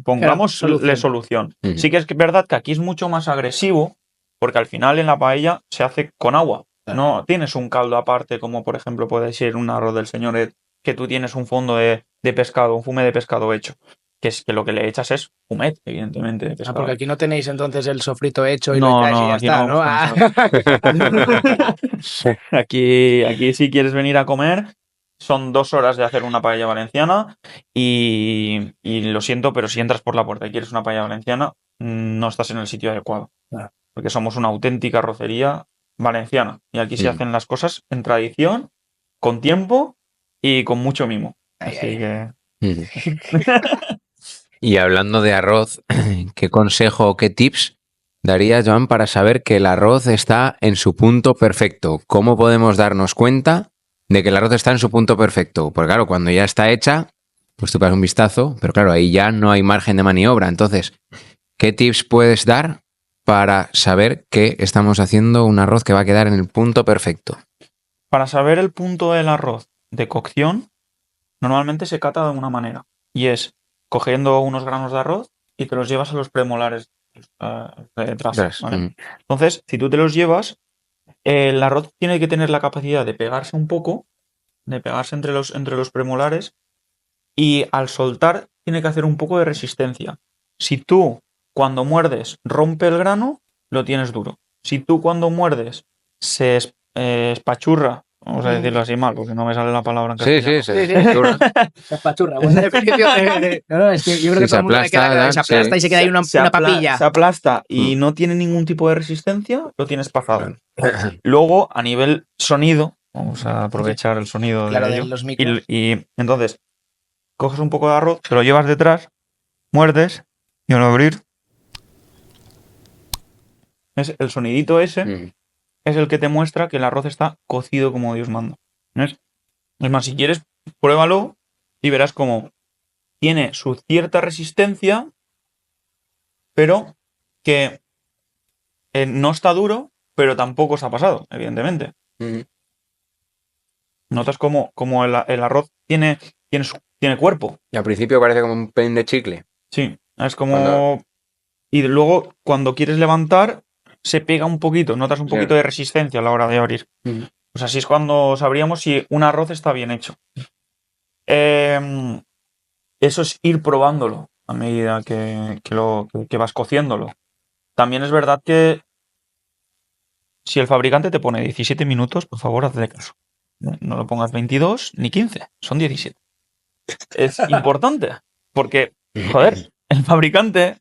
pongámosle solución. Sí que es verdad que aquí es mucho más agresivo, porque al final en la paella se hace con agua. No tienes un caldo aparte, como por ejemplo puede ser un arroz del señoret, que tú tienes un fondo de pescado, un fumet de pescado hecho. Que es que lo que le echas es fumet, evidentemente, de pescado. Porque aquí no tenéis entonces el sofrito hecho y no, lo echáis y ya aquí está, ¿no? Aquí si quieres venir a comer, son 2 horas de hacer una paella valenciana y lo siento, pero si entras por la puerta y quieres una paella valenciana, no estás en el sitio adecuado. Claro. Porque somos una auténtica arrocería valenciana y aquí se hacen las cosas en tradición, con tiempo y con mucho mimo. Así que... Y hablando de arroz, ¿qué consejo o qué tips daría Joan para saber que el arroz está en su punto perfecto? ¿Cómo podemos darnos cuenta de que el arroz está en su punto perfecto? Porque claro, cuando ya está hecha, pues tú pegas un vistazo, pero claro, ahí ya no hay margen de maniobra. Entonces, ¿qué tips puedes dar para saber que estamos haciendo un arroz que va a quedar en el punto perfecto? Para saber el punto del arroz de cocción, normalmente se cata de una manera. Y es cogiendo unos granos de arroz y te los llevas a los premolares detrás. ¿Vale? Entonces, si tú te los llevas, el arroz tiene que tener la capacidad de pegarse un poco, de pegarse entre los premolares, y al soltar tiene que hacer un poco de resistencia. Si tú cuando muerdes rompe el grano, lo tienes duro. Si tú cuando muerdes se espachurra, vamos a decirlo así mal, porque no me sale la palabra en castellano. Sí. Espachurra, buena definición. No, es que yo creo que todo el mundo se aplasta y se queda ahí una papilla. Se aplasta y no tiene ningún tipo de resistencia, lo tienes pasado. Luego, a nivel sonido, vamos a aprovechar el sonido de los micros. Y entonces, coges un poco de arroz, te lo llevas detrás, muerdes y al abrir, es el sonidito ese. Es el que te muestra que el arroz está cocido como Dios manda. ¿Ves? Es más, si quieres, pruébalo y verás cómo tiene su cierta resistencia, pero que no está duro, pero tampoco se ha pasado, evidentemente. Notas como el arroz tiene cuerpo. Y al principio parece como un pen de chicle. Sí, es como... y luego cuando quieres levantar se pega un poquito, notas un poquito de resistencia a la hora de abrir. Pues así es cuando sabríamos si un arroz está bien hecho. Eso es ir probándolo a medida que vas cociéndolo. También es verdad que si el fabricante te pone 17 minutos, por favor, hazle caso. No lo pongas 22 ni 15, son 17. Es importante, porque, joder, el fabricante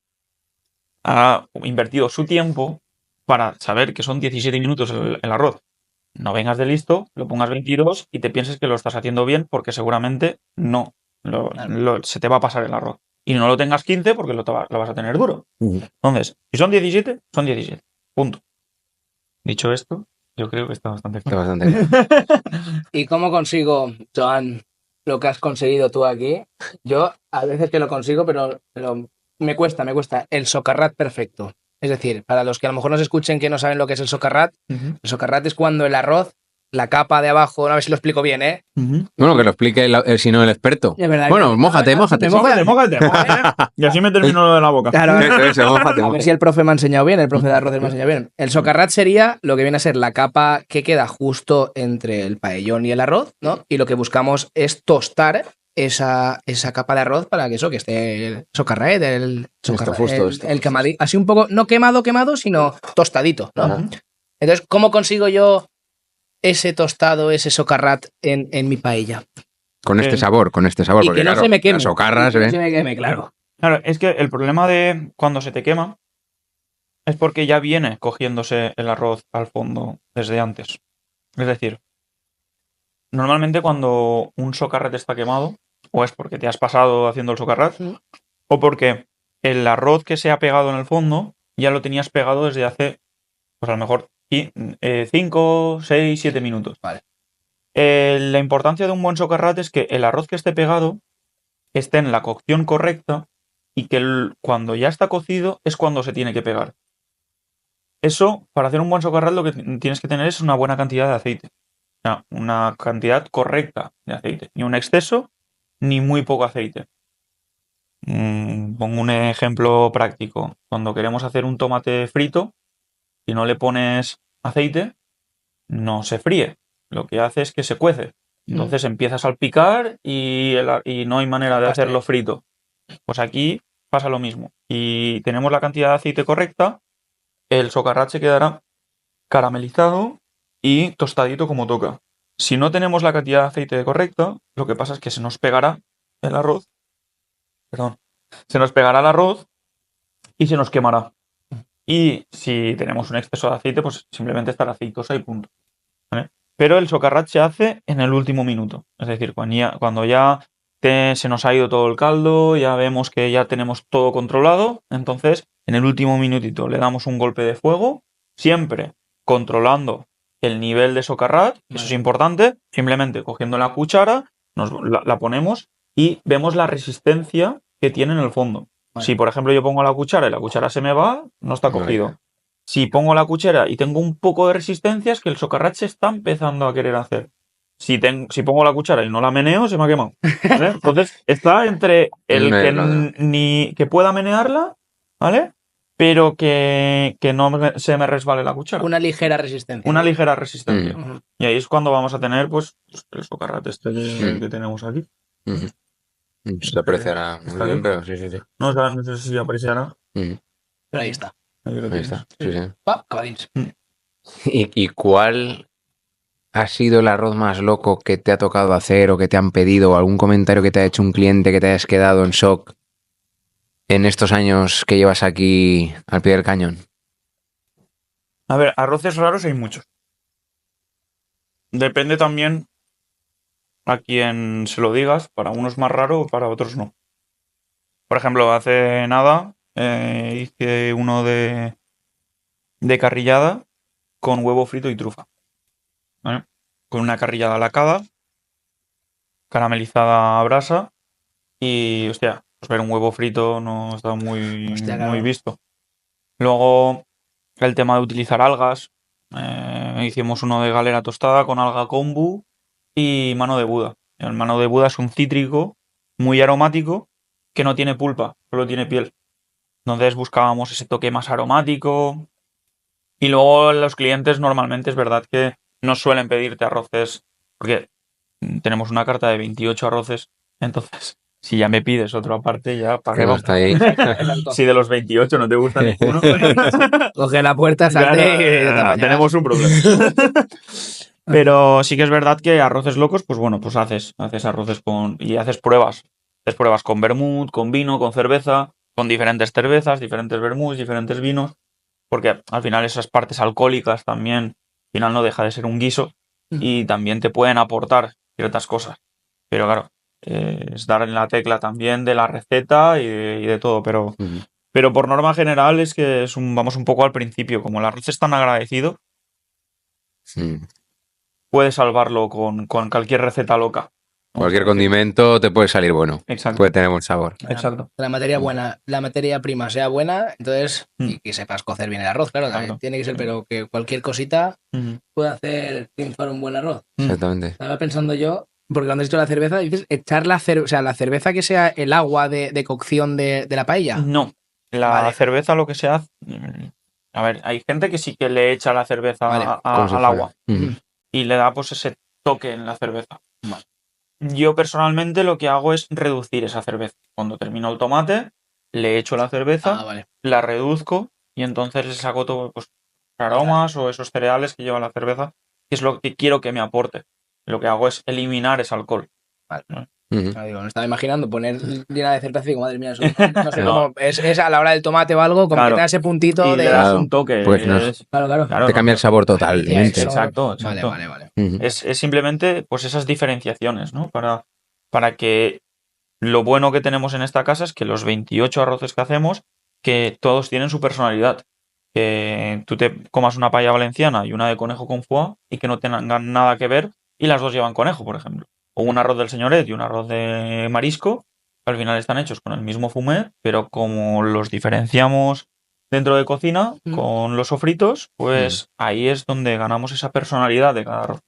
ha invertido su tiempo para saber que son 17 minutos el arroz. No vengas de listo, lo pongas 22 y te pienses que lo estás haciendo bien, porque seguramente no. Se te va a pasar el arroz. Y no lo tengas 15 porque lo vas a tener duro. Entonces, si son 17, son 17. Punto. Dicho esto, yo creo que está bastante claro. ¿Y cómo consigo, Joan, lo que has conseguido tú aquí? Yo a veces que lo consigo, pero me cuesta. El socarrat perfecto. Es decir, para los que a lo mejor nos escuchen que no saben lo que es el socarrat, el socarrat es cuando el arroz, la capa de abajo, a ver si lo explico bien, ¿eh? Bueno, que lo explique si no el experto. Es verdad, bueno, mójate. Mójate. Y así me termino lo de la boca. Claro, Eso, mójate. a ver si el profe me ha enseñado bien, el profe de arroces me ha enseñado bien. El socarrat sería lo que viene a ser la capa que queda justo entre el paellón y el arroz, ¿no? Y lo que buscamos es tostar esa capa de arroz para que eso, que esté el socarrat, el quemadito, así un poco, no quemado, sino tostadito, ¿no? Ajá. Entonces, ¿cómo consigo yo ese tostado, ese socarrat en mi paella? Con este sabor, Y porque que no claro, se me queme. las socarras, Que no se me queme, claro. Claro, es que el problema de cuando se te quema es porque ya viene cogiéndose el arroz al fondo desde antes. Es decir, normalmente cuando un socarrat está quemado, o es porque te has pasado haciendo el socarrat, o porque el arroz que se ha pegado en el fondo ya lo tenías pegado desde hace, pues a lo mejor 5, 6, 7 minutos. Vale. La importancia de un buen socarrat es que el arroz que esté pegado esté en la cocción correcta y que cuando ya está cocido es cuando se tiene que pegar. Eso, para hacer un buen socarrat, lo que tienes que tener es una buena cantidad de aceite. O sea, una cantidad correcta de aceite. Ni un exceso, ni muy poco aceite. Pongo un ejemplo práctico. Cuando queremos hacer un tomate frito, si no le pones aceite, no se fríe. Lo que hace es que se cuece. Entonces empieza a salpicar y no hay manera de hacerlo frito. Pues aquí pasa lo mismo. Y tenemos la cantidad de aceite correcta, el socarrat se quedará caramelizado y tostadito como toca. Si no tenemos la cantidad de aceite correcta, lo que pasa es que se nos pegará el arroz. Perdón. Se nos pegará el arroz y se nos quemará. Y si tenemos un exceso de aceite, pues simplemente estará aceitosa y punto. ¿Vale? Pero el socarrat se hace en el último minuto. Es decir, cuando ya se nos ha ido todo el caldo, ya vemos que ya tenemos todo controlado, entonces en el último minutito le damos un golpe de fuego, siempre controlando el nivel de socarrat, eso es importante, simplemente cogiendo la cuchara, la ponemos y vemos la resistencia que tiene en el fondo. Vale. Si por ejemplo yo pongo la cuchara y la cuchara se me va, no está cogido. Vale. Si pongo la cuchara y tengo un poco de resistencia, es que el socarrat se está empezando a querer hacer. Si pongo la cuchara y no la meneo, se me ha quemado. ¿Vale? Entonces, está entre el que pueda menearla, ¿vale? Pero que no se me resbale la cuchara. Una ligera resistencia. Una ligera resistencia. Y ahí es cuando vamos a tener, pues, el socarrat que tenemos aquí. Se apreciará muy bien, pero sí. No sé si apreciará. Pero ahí está. Ahí está, sí. Acabadins. ¿Y cuál ha sido el arroz más loco que te ha tocado hacer o que te han pedido o algún comentario que te ha hecho un cliente que te hayas quedado en shock en estos años que llevas aquí al pie del cañón? A ver, arroces raros hay muchos. Depende también a quien se lo digas. Para unos más raro, para otros no. Por ejemplo, hace nada hice uno de carrillada con huevo frito y trufa. ¿Vale? Con una carrillada lacada, caramelizada a brasa y, hostia, pues ver un huevo frito no está muy visto. Luego, el tema de utilizar algas. Hicimos uno de galera tostada con alga kombu y mano de Buda. El mano de Buda es un cítrico muy aromático que no tiene pulpa, solo tiene piel. Entonces buscábamos ese toque más aromático. Y luego los clientes normalmente es verdad que no suelen pedirte arroces, porque tenemos una carta de 28 arroces, entonces si ya me pides otro aparte, ya para qué Que no vamos. está ahí. Exacto. Si de los 28 no te gusta ninguno, Coge la puerta, salte y te apañarás. tenemos un problema. Pero sí que es verdad que arroces locos, pues bueno, pues haces arroces y haces pruebas. Haces pruebas con vermut, con vino, con cerveza, con diferentes cervezas, diferentes vermuts, diferentes vinos, porque al final esas partes alcohólicas también, al final no deja de ser un guiso y también te pueden aportar ciertas cosas. Pero claro, es dar en la tecla también de la receta y de todo, pero por norma general es que vamos un poco al principio, como el arroz es tan agradecido, puedes salvarlo con cualquier receta loca. Cualquier condimento te puede salir bueno. Exacto. Puede tener buen sabor. Exacto. La materia buena, la materia prima sea buena, entonces, y que sepas cocer bien el arroz, claro, Claro. tiene que ser, pero que cualquier cosita puede hacer triunfar un buen arroz. Exactamente. Estaba pensando yo, porque cuando has dicho la cerveza, dices echar la cerveza que sea el agua de cocción de la paella. No, la Vale. cerveza lo que se hace... A ver, hay gente que sí que le echa la cerveza Vale. Como si al fuera. agua Ujú. y le da pues ese toque en la cerveza. Yo personalmente lo que hago es reducir esa cerveza. Cuando termino el tomate, le echo la cerveza, Vale. la reduzco y entonces le saco todo, pues, los aromas o esos cereales que lleva la cerveza, que es lo que quiero que me aporte. Lo que hago es eliminar ese alcohol. Vale. ¿no? Ujú. No, digo, me estaba imaginando poner llena de cerveza y digo, madre mía, eso no sé No. cómo. Es a la hora del tomate o algo, como Claro. que te da ese puntito Y de. le das Claro. un toque. Pues no. Claro. Claro, Te no, cambia el sabor Eso- totalmente. Exacto. Vale. Ujú. Es simplemente pues esas diferenciaciones, ¿no? Para que lo bueno que tenemos en esta casa es que los 28 arroces que hacemos, que todos tienen su personalidad. Que tú te comas una paella valenciana y una de conejo con foie y que no tengan nada que ver y las dos llevan conejo, por ejemplo. O un arroz del señoret y un arroz de marisco, al final están hechos con el mismo fumet, pero como los diferenciamos dentro de cocina con los sofritos, pues ahí es donde ganamos esa personalidad de cada arroz.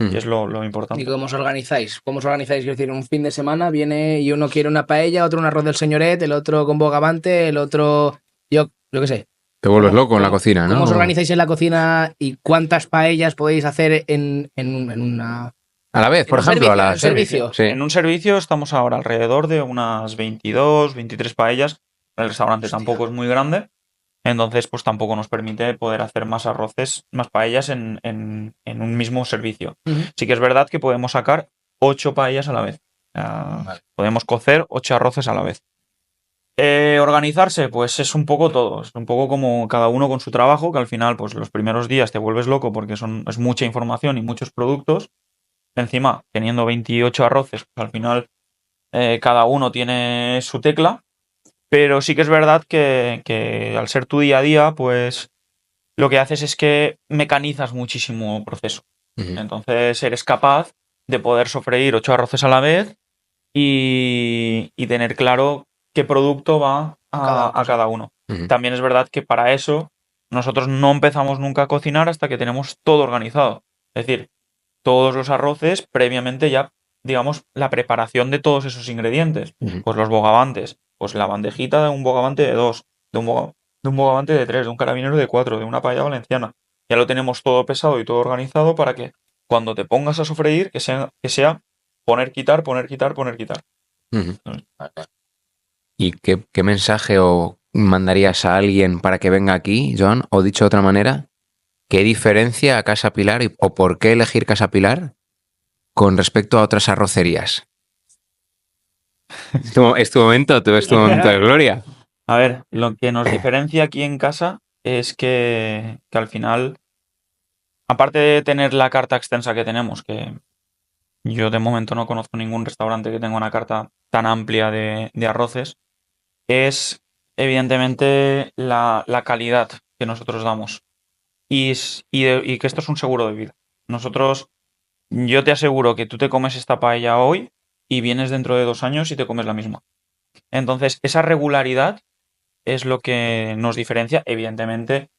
Y es lo ¿Y importante. cómo os organizáis? ¿Cómo os organizáis? Quiero decir, un fin de semana viene y uno quiere una paella, otro un arroz del señoret, el otro con bogavante, el otro. Yo qué sé. Te vuelves loco en la cocina, ¿no? ¿Cómo os organizáis en la cocina y cuántas paellas podéis hacer en una. A la vez, por ¿En un ejemplo, a la servicio? Sí. En un servicio estamos ahora alrededor de unas 22, 23 paellas. El restaurante tampoco es muy grande. Entonces, pues tampoco nos permite poder hacer más arroces, más paellas en un mismo servicio. Sí que es verdad que podemos sacar 8 paellas a la vez. Podemos cocer 8 arroces a la vez. Organizarse, pues es un poco todo. Es un poco como cada uno con su trabajo, que al final, pues los primeros días te vuelves loco porque es mucha información y muchos productos. Encima, teniendo 28 arroces, pues al final cada uno tiene su tecla. Pero sí que es verdad que al ser tu día a día, pues lo que haces es que mecanizas muchísimo el proceso. Ujú. Entonces eres capaz de poder sofreír 8 arroces a la vez y tener claro qué producto va a cada uno. Ujú. También es verdad que para eso nosotros no empezamos nunca a cocinar hasta que tenemos todo organizado. Es decir, todos los arroces previamente ya, digamos, la preparación de todos esos ingredientes. Ujú. Pues los bogavantes, pues la bandejita de un bogavante de 2, de un bogavante de 3, de un carabinero de 4, de una paella valenciana. Ya lo tenemos todo pesado y todo organizado para que cuando te pongas a sofreír, que sea poner, quitar, poner, quitar, poner, quitar. Ujú. ¿Y qué mensaje o mandarías a alguien para que venga aquí, Joan? O dicho de otra manera, ¿qué diferencia a Casa Pilar o por qué elegir Casa Pilar con respecto a otras arrocerías? Es tu momento de gloria. A ver, lo que nos diferencia aquí en casa es que al final, aparte de tener la carta extensa que tenemos, que yo de momento no conozco ningún restaurante que tenga una carta tan amplia de arroces, es evidentemente la calidad que nosotros damos. Y que esto es un seguro de vida. Yo te aseguro que tú te comes esta paella hoy y vienes dentro de 2 años y te comes la misma. Entonces, esa regularidad es lo que nos diferencia. Evidentemente,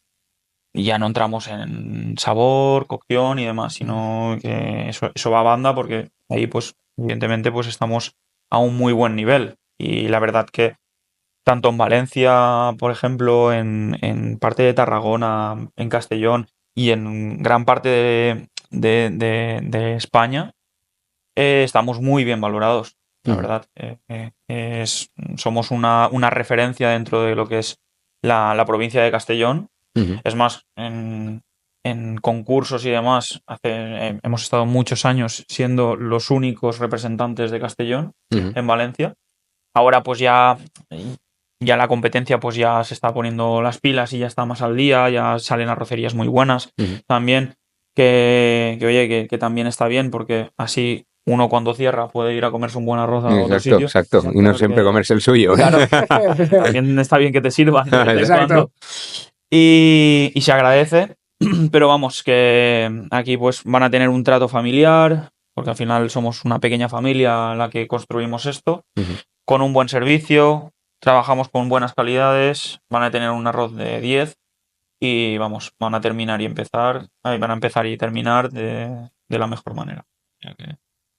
ya no entramos en sabor, cocción y demás, sino que eso va a banda porque ahí, pues, evidentemente, pues estamos a un muy buen nivel. Y la verdad que tanto en Valencia, por ejemplo, en parte de Tarragona, en Castellón y en gran parte de España, estamos muy bien valorados, la verdad. Somos una referencia dentro de lo que es la provincia de Castellón. Es más, en concursos y demás, hemos estado muchos años siendo los únicos representantes de Castellón en Valencia. Ahora pues ya la competencia pues ya se está poniendo las pilas y ya está más al día, ya salen arrocerías muy buenas también, que también está bien, porque así uno cuando cierra puede ir a comerse un buen arroz a otro sitio. Exacto, y no siempre comerse el suyo. Claro, también está bien que te sirvan de vez en cuando. Y se agradece, pero vamos, que aquí pues van a tener un trato familiar, porque al final somos una pequeña familia la que construimos esto, con un buen servicio, trabajamos con buenas calidades, van a tener un arroz de 10 y vamos, van a empezar y terminar de la mejor manera.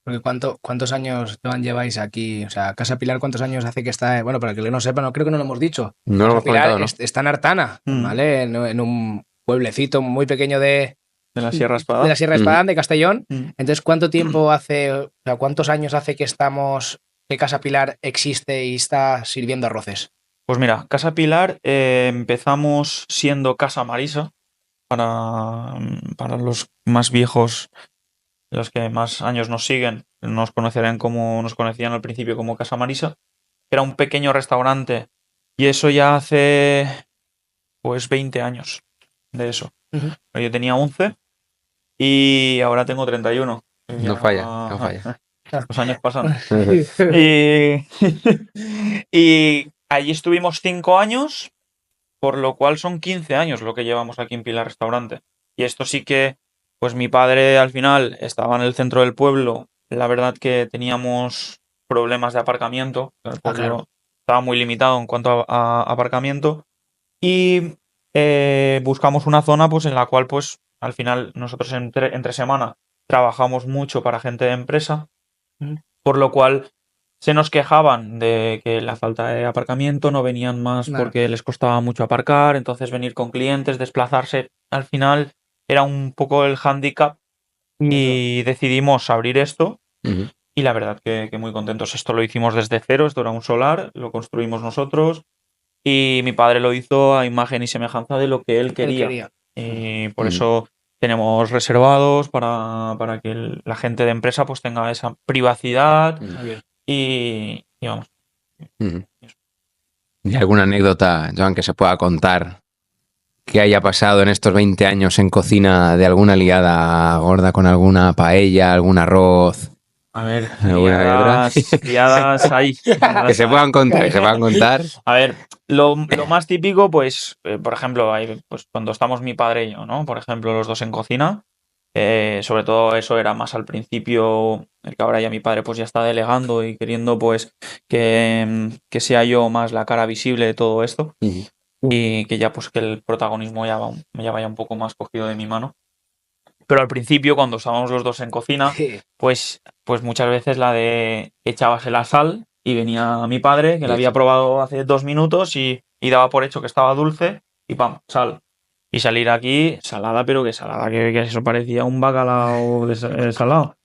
Porque ¿cuántos años lleváis aquí? O sea, Casa Pilar, ¿cuántos años hace que está? Bueno, para que no sepa, no creo que no lo hemos dicho. No lo hemos Pilar comentado, ¿no? está en Artana, ¿vale? En un pueblecito muy pequeño de la Sierra Espadán. De la Sierra Espadán, de Castellón. Entonces, ¿cuánto tiempo hace, o sea, cuántos años hace que Casa Pilar existe y está sirviendo arroces? Pues mira, Casa Pilar empezamos siendo Casa Marisa, para los más viejos, los que más años nos siguen, nos conocían al principio como Casa Marisa. Era un pequeño restaurante y eso ya hace pues 20 años de eso. Yo tenía 11 y ahora tengo 31. No falla. Los años pasan. Y allí estuvimos 5 años, por lo cual son 15 años lo que llevamos aquí en Pilar Restaurante. Y esto sí que, pues mi padre al final estaba en el centro del pueblo. La verdad que teníamos problemas de aparcamiento. El pueblo estaba muy limitado en cuanto a aparcamiento. Y buscamos una zona pues en la cual pues al final nosotros entre semana trabajamos mucho para gente de empresa, por lo cual se nos quejaban de que la falta de aparcamiento, no venían más porque les costaba mucho aparcar, entonces venir con clientes, desplazarse, al final era un poco el hándicap y decidimos abrir esto y la verdad que muy contentos. Esto lo hicimos desde cero, esto era un solar, lo construimos nosotros y mi padre lo hizo a imagen y semejanza de lo que él quería. Y por eso tenemos reservados para que la gente de empresa pues tenga esa privacidad y vamos. ¿Y alguna anécdota, Joan, que se pueda contar que haya pasado en estos 20 años en cocina de alguna liada gorda con alguna paella, algún arroz? A ver, liadas hay. Que se puedan contar, A ver, lo más típico, pues, por ejemplo, pues, cuando estamos mi padre y yo, ¿no? Por ejemplo, los dos en cocina. Sobre todo eso era más al principio, el que ahora ya mi padre pues ya está delegando y queriendo pues que sea yo más la cara visible de todo esto y que ya pues que el protagonismo ya vaya un poco más cogido de mi mano. Pero al principio, cuando estábamos los dos en cocina, pues muchas veces la de echabas la sal y venía mi padre, que la había probado hace 2 minutos y daba por hecho que estaba dulce y ¡pam! Sal. Y salir aquí, salada, pero que salada, que eso parecía un bacalao de salado.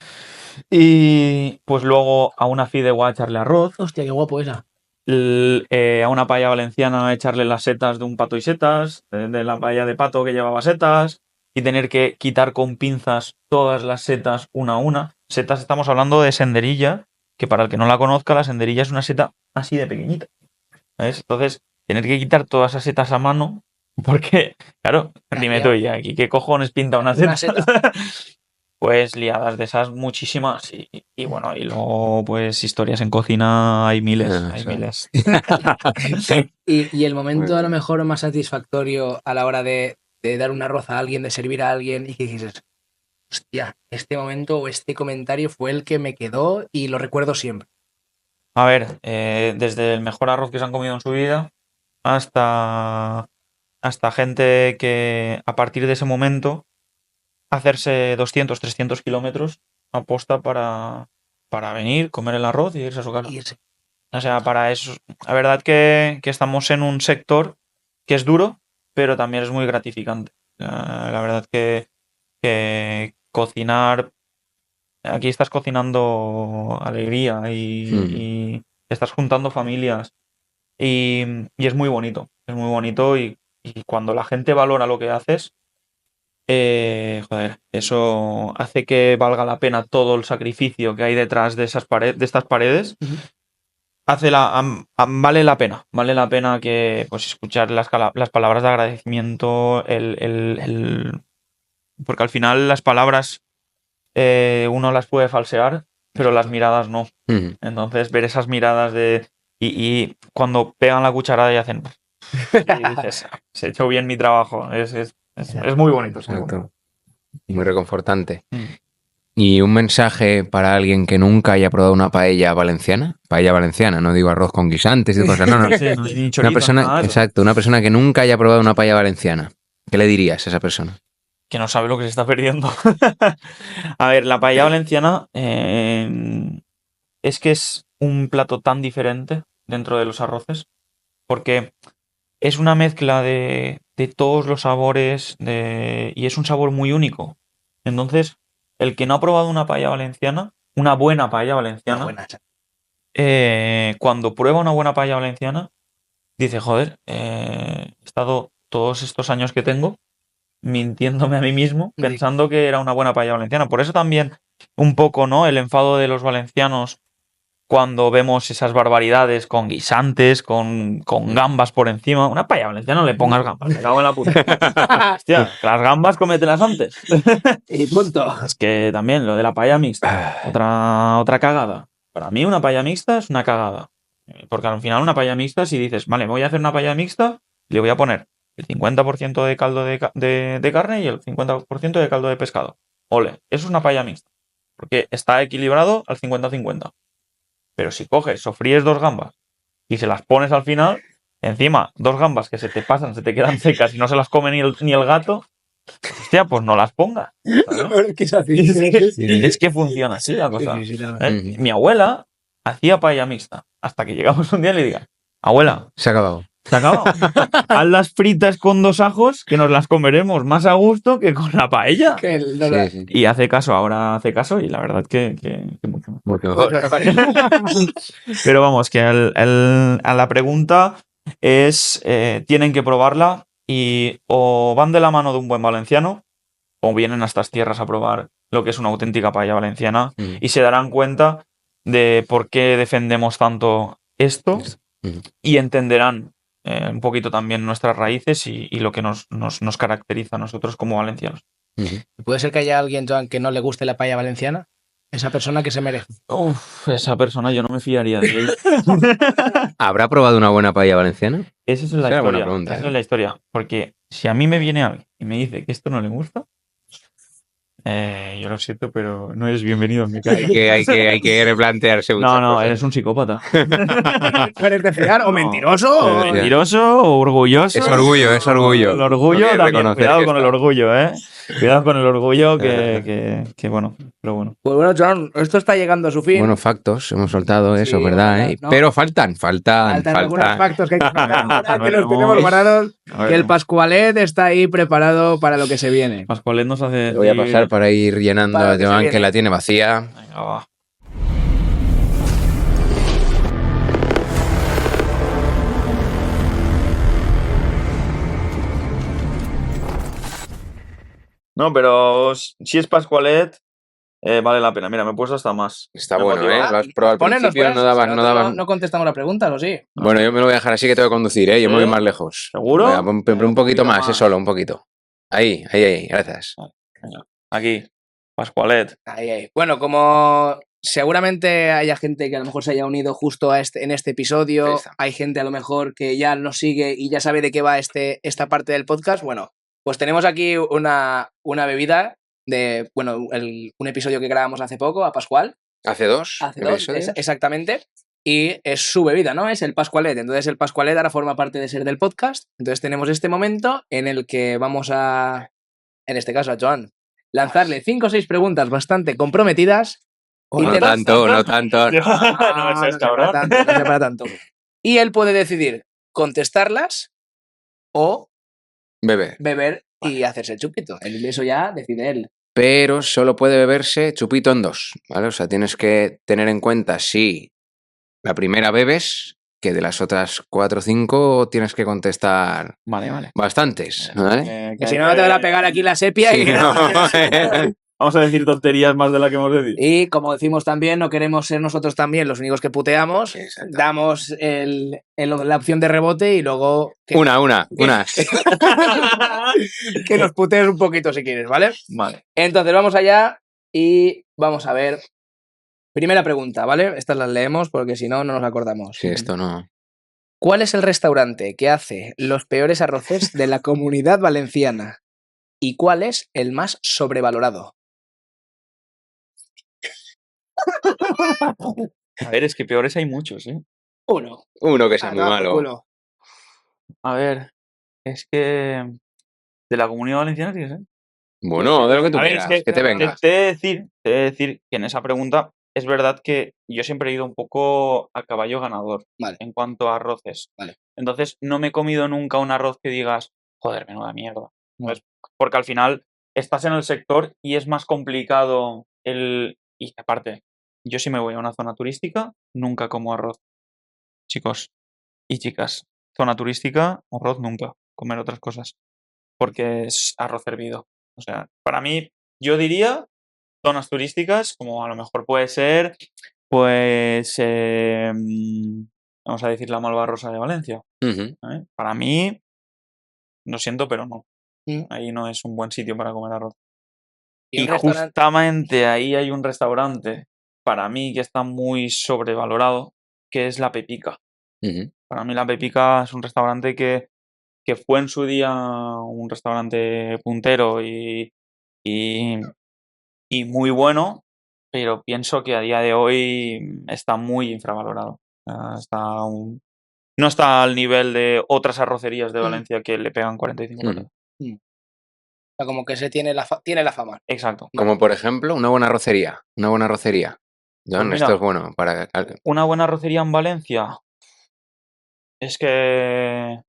Y pues luego a una fideuá echarle arroz. Hostia, qué guapo esa. A una paella valenciana echarle las setas de un pato y setas, de la paella de pato que llevaba setas, y tener que quitar con pinzas todas las setas una a una. Setas, estamos hablando de senderilla, que para el que no la conozca, la senderilla es una seta así de pequeñita. ¿Ves? Entonces, tener que quitar todas esas setas a mano, porque, claro, dime tú, ¿y aquí qué cojones pinta una seta? Pues liadas de esas muchísimas y bueno, y luego pues historias en cocina hay miles, Y el momento a lo mejor más satisfactorio a la hora de dar un arroz a alguien, de servir a alguien y que dices, hostia, este momento o este comentario fue el que me quedó y lo recuerdo siempre. A ver, desde el mejor arroz que se han comido en su vida hasta gente que a partir de ese momento hacerse 200, 300 kilómetros aposta para venir, comer el arroz y irse a su casa. O sea, para eso, la verdad que estamos en un sector que es duro, pero también es muy gratificante. La verdad que cocinar, aquí estás cocinando alegría y estás juntando familias y es muy bonito y cuando la gente valora lo que haces, joder, eso hace que valga la pena todo el sacrificio que hay detrás de de estas paredes. Ujú. Vale la pena que pues escuchar las palabras de agradecimiento, porque al final las palabras uno las puede falsear, pero las miradas no. Entonces ver esas miradas y cuando pegan la cucharada y hacen y dices, se ha hecho bien mi trabajo, es muy bonito. Es muy bonito. Exacto. Muy reconfortante. Mm. ¿Y un mensaje para alguien que nunca haya probado una paella valenciana? Paella valenciana, no digo arroz con guisantes y cosas, no, no. Sí, no hay ni Una chorizo, persona, nada de eso. exacto, una persona que nunca haya probado una paella valenciana. ¿Qué le dirías a esa persona? Que no sabe lo que se está perdiendo. A ver, la paella valenciana es que es un plato tan diferente dentro de los arroces, porque es una mezcla de todos los sabores y es un sabor muy único. Entonces, el que no ha probado una paella valenciana, una buena paella valenciana, cuando prueba una buena paella valenciana, dice, joder, he estado todos estos años que tengo mintiéndome a mí mismo, Sí. pensando que era una buena paella valenciana. Por eso también un poco, ¿no? El enfado de los valencianos cuando vemos esas barbaridades con guisantes, con gambas por encima. Una paella valenciana no le pongas gambas, me cago en la puta. Hostia, las gambas cómetelas antes. Y punto. Es que también lo de la paella mixta, otra cagada. Para mí una paella mixta es una cagada. Porque al final una paella mixta, si dices, vale, me voy a hacer una paella mixta, le voy a poner el 50% de caldo de carne y el 50% de caldo de pescado. Ole, eso es una paella mixta. Porque está equilibrado al 50-50. Pero si coges, sofríes dos gambas y se las pones al final, encima, dos gambas que se te pasan, se te quedan secas y no se las come ni el gato, hostia, pues no las pongas. ¿Sabes? Es que funciona así la cosa. Mi abuela hacía paella mixta hasta que llegamos un día y le diga, abuela, Se ha acabado. se acabó. Haz las fritas con 2 ajos que nos las comeremos más a gusto que con la paella. Sí, sí. Y ahora hace caso y la verdad que mucho mejor. Mucho mejor. Pero vamos, que a la pregunta es, tienen que probarla y o van de la mano de un buen valenciano o vienen a estas tierras a probar lo que es una auténtica paella valenciana y se darán cuenta de por qué defendemos tanto esto y entenderán un poquito también nuestras raíces y lo que nos caracteriza a nosotros como valencianos. ¿Puede ser que haya alguien, Joan, que no le guste la paella valenciana? Esa persona que se merece. Uf, esa persona yo no me fiaría de él. ¿Habrá probado una buena paella valenciana? Esa es la Esa es buena historia. pregunta, Esa es la historia. Porque si a mí me viene alguien y me dice que esto no le gusta, yo lo siento, pero no eres bienvenido en mi casa. Hay que replantearse muchas No, cosas. eres un psicópata. ¿No eres de fiar? ¿O No. mentiroso? o- Mentiroso o orgulloso. Es orgullo, es orgullo. El orgullo Hay que también. reconocer Cuidado que con el está. orgullo, ¿eh? Cuidado con el orgullo que bueno, pero bueno. Pues bueno, Joan, esto está llegando a su fin. Bueno, factos, hemos soltado eso, Sí, ¿verdad? verdad, ¿eh? ¿no? Pero faltan. Faltan algunos factos que hay que sacar ahora, que los tenemos guardados. A ver, Que el Pascualet está ahí preparado para lo que se viene. Pascualet nos hace Lo voy a decir- pasar para ir llenando Para a lo que se Joan, viene. que la tiene vacía. Venga, va. No, pero si es Pascualet, vale la pena. Mira, me he puesto hasta más. Está Me bueno, ¿eh? motiva. Lo has probado al Ponernos, principio, pues, no dabas... si no dabas... no contestamos la pregunta, ¿o sí? Bueno, yo me lo voy a dejar así que tengo que conducir, ¿eh? Yo me ¿Sí? voy más lejos. ¿Seguro? Venga, pon un Un poquito poquito más, más. solo, un poquito. Ahí, gracias. Venga, aquí, Pascualet. Ahí. Bueno, como seguramente haya gente que a lo mejor se haya unido justo en este episodio, Ahí está. hay gente a lo mejor que ya nos sigue y ya sabe de qué va esta parte del podcast, bueno, pues tenemos aquí una bebida de, bueno, un episodio que grabamos hace poco, a Pascual. ¿Hace dos? Hace dos, episodios? exactamente. Y es su bebida, ¿no? Es el Pascualet. Entonces el Pascualet ahora forma parte de ser del podcast. Entonces tenemos este momento en el que vamos a, en este caso a Joan, lanzarle 5 o 6 preguntas bastante comprometidas O no Intenta- tanto, no tanto. No me seas se cabrón. para tanto, no se para tanto. Y él puede decidir contestarlas o Bebe. beber y hacerse el chupito. Eso ya decide él. Pero solo puede beberse chupito en 2, ¿vale? O sea, tienes que tener en cuenta si la primera bebes, que de las otras 4 o 5 tienes que contestar Vale. bastantes, ¿vale? Que si no, no te van a pegar aquí la sepia. Sí, no. Vamos a decir tonterías más de las que hemos de decir. Y como decimos también, no queremos ser nosotros también los únicos que puteamos. Exacto. Damos la opción de rebote y luego Una. que nos putees un poquito si quieres, ¿vale? Vale. Entonces vamos allá y vamos a ver. Primera pregunta, ¿vale? Estas las leemos porque si no, no nos acordamos. Sí, esto no. ¿Cuál es el restaurante que hace los peores arroces de la Comunidad Valenciana? ¿Y cuál es el más sobrevalorado? A ver, es que peores hay muchos, ¿eh? Uno. Uno que sea muy toma por malo. culo. A ver, es que de la Comunidad Valenciana tienes, ¿eh? Bueno, de lo que tú A ver, quieras, es que te vengas. Te he de decir que en esa pregunta es verdad que yo siempre he ido un poco a caballo ganador Vale. en cuanto a arroces. Vale. Entonces no me he comido nunca un arroz que digas, joder, menuda mierda. No. ¿Sabes? Porque al final estás en el sector y es más complicado el... Y aparte, yo si me voy a una zona turística, nunca como arroz. Chicos y chicas, zona turística, arroz nunca. Comer otras cosas. Porque es arroz hervido. O sea, para mí, yo diría zonas turísticas, como a lo mejor puede ser, pues, vamos a decir la Malvarrosa de Valencia. Ujú. ¿Eh? Para mí, lo siento, pero no. Mm. Ahí no es un buen sitio para comer arroz. Y Y un restaurante. justamente ahí hay un restaurante, para mí, que está muy sobrevalorado, que es La Pepica. Ujú. Para mí La Pepica es un restaurante que fue en su día un restaurante puntero y muy bueno, pero pienso que a día de hoy está muy infravalorado. No está al nivel de otras arrocerías de Valencia que le pegan 45 Ujú. patadas. O sea, como que se tiene tiene la fama. Exacto. Como por ejemplo, una buena arrocería. Una buena arrocería. John, Pues esto mira, es bueno para... una buena arrocería en Valencia es que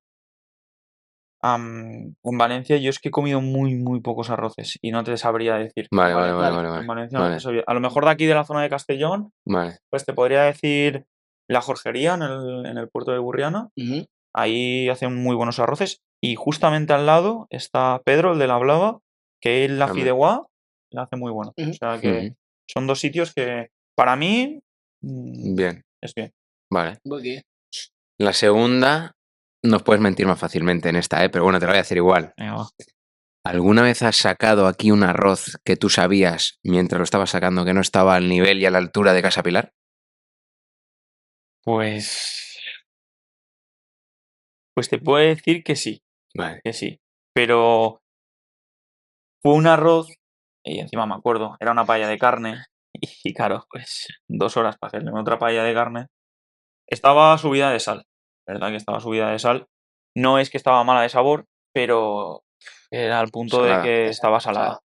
en Valencia yo es que he comido muy pocos arroces y no te sabría decir. Vale. En Valencia no Vale. te sabría. A lo mejor de aquí de la zona de Castellón, Vale. pues te podría decir la Jorgería en el puerto de Burriana. Ujú. Ahí hacen muy buenos arroces. Y justamente al lado está Pedro, el de la Blava, que él la Hombre. fideuá la hace muy bueno. Ujú. O sea que Ujú. son dos sitios que para mí Bien. es bien. Vale. Muy bien. La segunda, nos puedes mentir más fácilmente en esta, pero bueno, te la voy a decir igual. Venga, va. ¿Alguna vez has sacado aquí un arroz que tú sabías, mientras lo estabas sacando, que no estaba al nivel y a la altura de Casa Pilar? Pues te puedo decir que sí, Vale. pero fue un arroz, y encima me acuerdo, era una paella de carne, y claro, pues 2 horas para hacerle otra paella de carne. Estaba subida de sal, ¿verdad? Que estaba subida de sal. No es que estaba mala de sabor, pero era al punto de Salada. que estaba salada.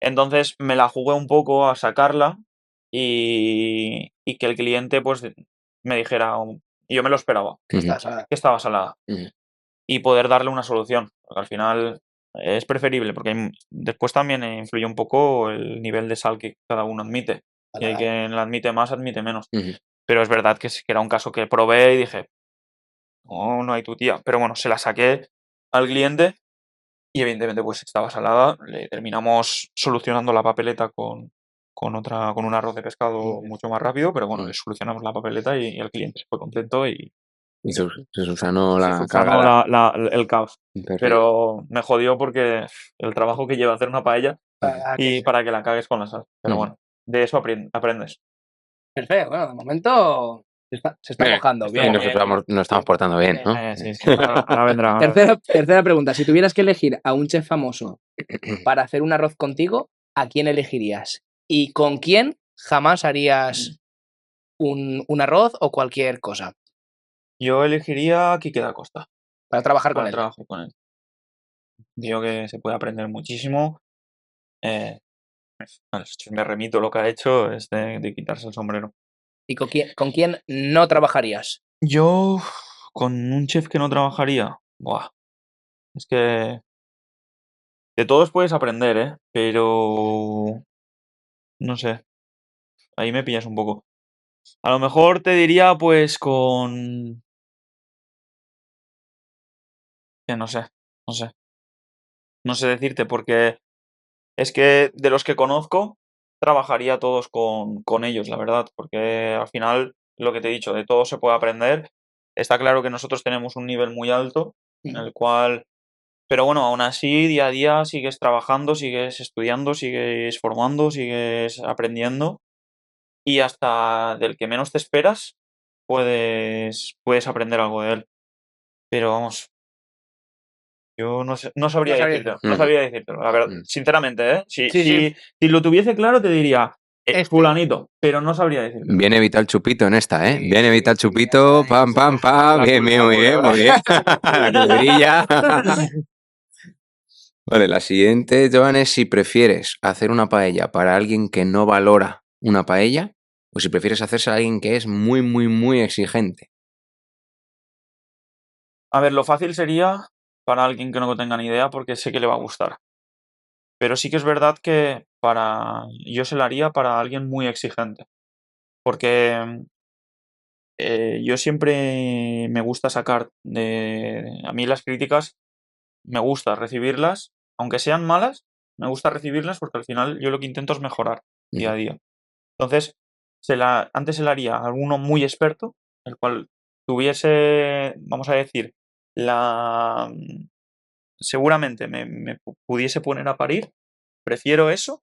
Entonces me la jugué un poco a sacarla y que el cliente pues me dijera, y yo me lo esperaba, Que Ujú. estás que estaba salada. Ujú. Y poder darle una solución. Porque al final es preferible, porque después también influye un poco el nivel de sal que cada uno admite. Y hay quien la admite más, admite menos. Ujú. Pero es verdad que era un caso que probé y dije, no hay tu tía. Pero bueno, se la saqué al cliente y evidentemente pues estaba salada. Le terminamos solucionando la papeleta con un arroz de pescado mucho más rápido, pero bueno, le solucionamos la papeleta y el cliente se fue contento y Y se subsanó se la subsanó cagada. el caos. Perfecto. Pero me jodió porque el trabajo que lleva hacer una paella Para y para que la cagues con la sal. Pero Ujú. bueno, de eso aprendes. Perfecto. Bueno, de momento se está Bien. mojando. Y Bien. nos estamos portando bien, ¿no? Sí. Ahora vendrá. Tercera pregunta. Si tuvieras que elegir a un chef famoso para hacer un arroz contigo, ¿a quién elegirías? ¿Y con quién jamás harías un arroz o cualquier cosa? Yo elegiría a Quique da Costa Para trabajar con para él. trabajar con él. Digo que se puede aprender muchísimo. Me remito, lo que ha hecho es de quitarse el sombrero. ¿Y con quién no trabajarías? Yo, con un chef que no trabajaría, buah, es que de todos puedes aprender, ¿eh? Pero no sé, ahí me pillas un poco. A lo mejor te diría, pues, que no sé, no sé. No sé decirte, porque es que de los que conozco, trabajaría todos con ellos, la verdad, porque al final, lo que te he dicho, de todo se puede aprender. Está claro que nosotros tenemos un nivel muy alto, en el cual, pero bueno, aún así, día a día sigues trabajando, sigues estudiando, sigues formando, sigues aprendiendo, y hasta del que menos te esperas, puedes aprender algo de él. Pero vamos, yo no sé, no sabría No sabría decírtelo, decirlo. no sabría decírtelo, la verdad, Mm. sinceramente, ¿eh? Si, Sí, si, sí. si lo tuviese claro, te diría Este. fulanito, pero no sabría decírtelo. Bien evitado el chupito en esta, ¿eh? Sí, Bien evitado el sí, chupito, ahí, pam, pam, pam. La Bien, bien, muy bien, culebra. muy bien. La culebrilla. Vale, la siguiente, Joan, es si prefieres hacer una paella para alguien que no valora una paella o si prefieres hacerse a alguien que es muy, muy, muy exigente. A ver, lo fácil sería para alguien que no tenga ni idea porque sé que le va a gustar. Pero sí que es verdad que yo se la haría para alguien muy exigente. Porque yo siempre me gusta sacar a mí las críticas, me gusta recibirlas, aunque sean malas, me gusta recibirlas porque al final yo lo que intento es mejorar día a día. Entonces, antes se la haría a alguno muy experto, el cual tuviese, vamos a decir, seguramente me pudiese poner a parir. Prefiero eso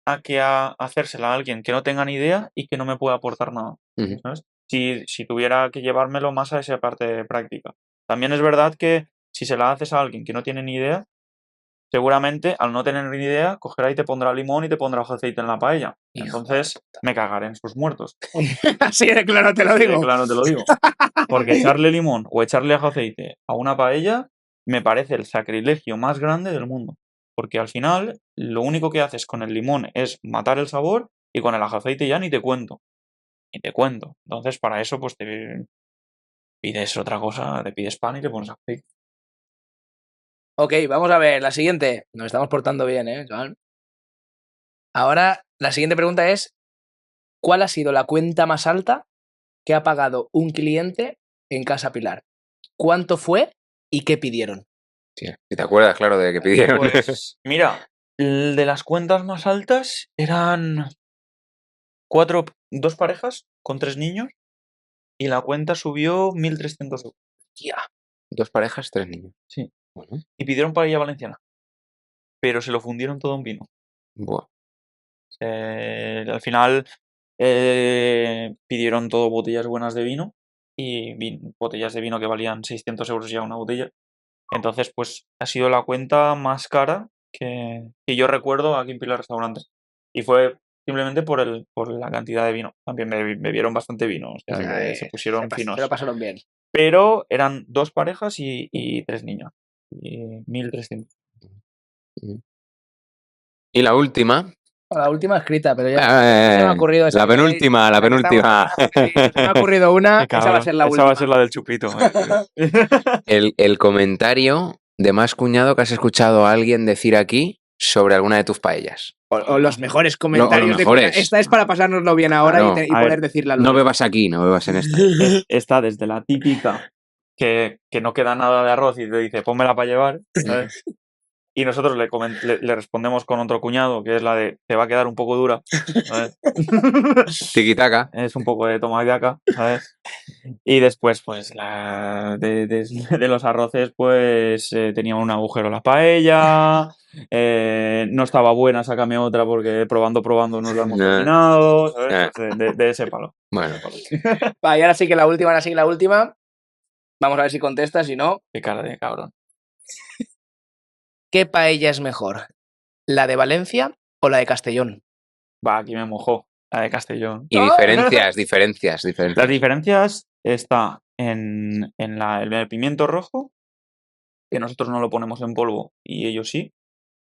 a que hacérsela a alguien que no tenga ni idea y que no me pueda aportar nada. Ujú. ¿Sabes? Si tuviera que llevármelo más a esa parte práctica. También es verdad que si se la haces a alguien que no tiene ni idea, seguramente al no tener ni idea, cogerá y te pondrá limón y te pondrá aceite en la paella. Hijo Entonces me cagaré en sus muertos. Así de claro te lo Así de digo. claro te lo digo. Porque echarle limón o echarle ajo aceite a una paella me parece el sacrilegio más grande del mundo. Porque al final lo único que haces con el limón es matar el sabor y con el ajo aceite ya ni te cuento. Ni te cuento. Entonces para eso pues te pides otra cosa, te pides pan y te pones aceite. Ok, vamos a ver, la siguiente. Nos estamos portando bien, Joan? Ahora, la siguiente pregunta es, ¿cuál ha sido la cuenta más alta que ha pagado un cliente en Casa Pilar? ¿Cuánto fue y qué pidieron? Sí, si te acuerdas, claro, de que pidieron. Pues mira, el de las cuentas más altas eran dos parejas con 3 niños y la cuenta subió 1.300 euros. Tía. 2 parejas, 3 niños. Sí. Bueno, Y pidieron paella valenciana, pero se lo fundieron todo en vino. buah. Al final pidieron todo botellas buenas de vino y botellas de vino que valían 600 euros ya una botella. Entonces, pues ha sido la cuenta más cara que yo recuerdo aquí en Pilar Restaurantes. Y fue simplemente por la cantidad de vino. También me bebieron bastante vino, o sea que se pusieron finos. Se lo pasaron bien. Pero eran 2 parejas y 3 niños. Y 1.300. Y la última. La última escrita, pero ya se me ha ocurrido esa. La penúltima, la penúltima. Sí, se me ha ocurrido una, Qué esa va a cabrón. ser la Esa última. va a ser la del chupito. El comentario de más cuñado que has escuchado a alguien decir aquí sobre alguna de tus paellas. O los mejores comentarios. mejores. Esta es para pasárnoslo bien ahora Claro. y A poder ver, decirla. No bebas aquí, no bebas en esta. Está desde la típica que no queda nada de arroz y te dice, pónmela para llevar, ¿sabes? Y nosotros le respondemos con otro cuñado, que es la de, te va a quedar un poco dura, ¿sabes? Tiquitaca. Es un poco de toma de acá, ¿sabes? Y después, pues, de los arroces, pues, tenía un agujero la paella, no estaba buena, sácame otra porque probando nos la hemos terminado, ¿sabes? Pues de ese palo. Bueno, Va, y ahora sí que la última, ahora sí que la última. Vamos a ver si contestas, si no. Qué cara de cabrón. ¿Qué paella es mejor? ¿La de Valencia o la de Castellón? Va, aquí me mojó, la de Castellón. y diferencias. Las diferencias está en el pimiento rojo, que nosotros no lo ponemos en polvo y ellos sí.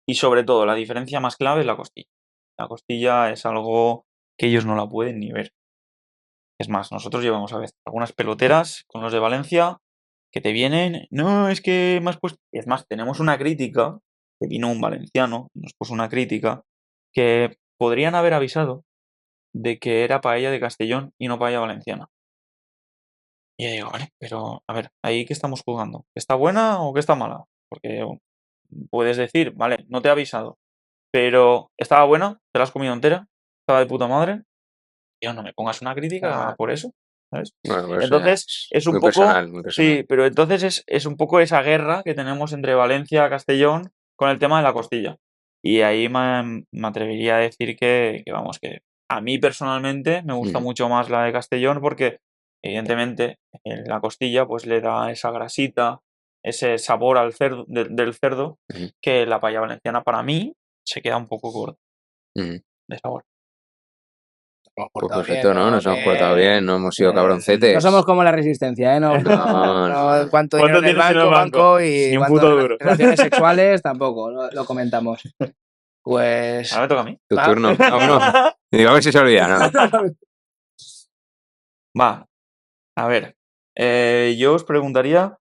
Y sobre todo, la diferencia más clave es la costilla. La costilla es algo que ellos no la pueden ni ver. Es más, nosotros llevamos a veces algunas peloteras con los de Valencia que te vienen, no, es que me has puesto... Es más, tenemos una crítica, que vino un valenciano, y nos puso una crítica, que podrían haber avisado de que era paella de Castellón y no paella valenciana. Y yo digo, vale, pero a ver, ¿ahí qué estamos jugando? ¿Que está buena o que está mala? Porque puedes decir, vale, no te he avisado, pero estaba buena, te la has comido entera, estaba de puta madre, y no me pongas una crítica por eso, ¿sabes? Bueno, pues Entonces es un muy poco... personal, muy personal. Sí, pero entonces es un poco esa guerra que tenemos entre Valencia y Castellón con el tema de la costilla. Y ahí me atrevería a decir vamos, que a mí personalmente me gusta mucho más la de Castellón porque evidentemente la costilla pues le da esa grasita, ese sabor al cerdo, del cerdo, que la paella valenciana para mí se queda un poco corta de sabor. Pues perfecto, ¿no? Nos hemos portado bien, no hemos sido cabroncetes. No somos como la Resistencia, ¿eh? No, cuánto dinero en el banco y Ni un cuánto puto duro. relaciones sexuales tampoco, lo comentamos. Pues... Ahora me toca a mí. Tu turno. Vámonos. Digo, a ver si se olvida, ¿no? Va, a ver. Yo os preguntaría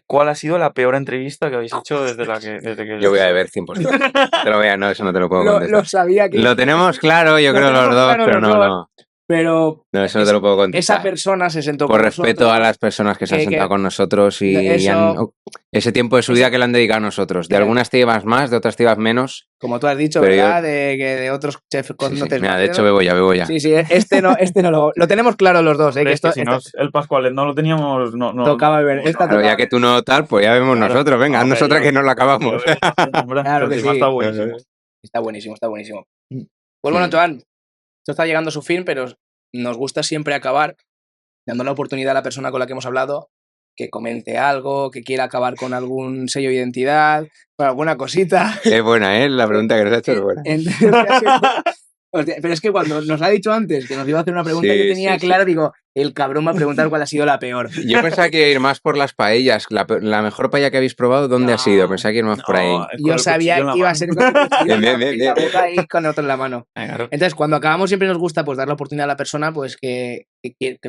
¿cuál ha sido la peor entrevista que habéis hecho desde que... Yo voy a beber 100%. Te lo voy a, no, eso no te lo puedo contestar. Lo sabía que... Lo tenemos claro, yo creo, los dos, pero no. Pero no, eso no te lo puedo contestar. Esa persona se sentó por con respeto nosotros, a las personas que se han sentado con nosotros y ese tiempo de su vida que le han dedicado a nosotros. De algunas te llevas más, de otras te llevas menos. Como tú has dicho, ¿verdad? De otros chefs con Mira, de hecho, bebo ya. Sí, este no lo tenemos claro los dos, ¿eh? Que esto, si no, el Pascual no lo teníamos... No, tocaba ver. Pero ya que tú no tal, pues ya vemos nosotros. Venga, no, nosotras que no lo acabamos. Claro que sí. Está buenísimo. Está buenísimo. Pues bueno, Joan, esto está llegando a su fin, pero nos gusta siempre acabar dando la oportunidad a la persona con la que hemos hablado que comente algo, que quiera acabar con algún sello de identidad, con alguna cosita. Es buena, ¿eh? La pregunta que nos ha hecho es buena. Pero es que cuando nos ha dicho antes que nos iba a hacer una pregunta, yo tenía claro, digo, el cabrón va a preguntar cuál ha sido la peor. Yo pensaba que iba a ir más por las paellas. La mejor paella que habéis probado, ¿dónde ha sido? Pensaba que ir más por ahí. Yo sabía que iba a ser con la boca y con el otro en la mano. Entonces, cuando acabamos siempre nos gusta pues dar la oportunidad a la persona pues que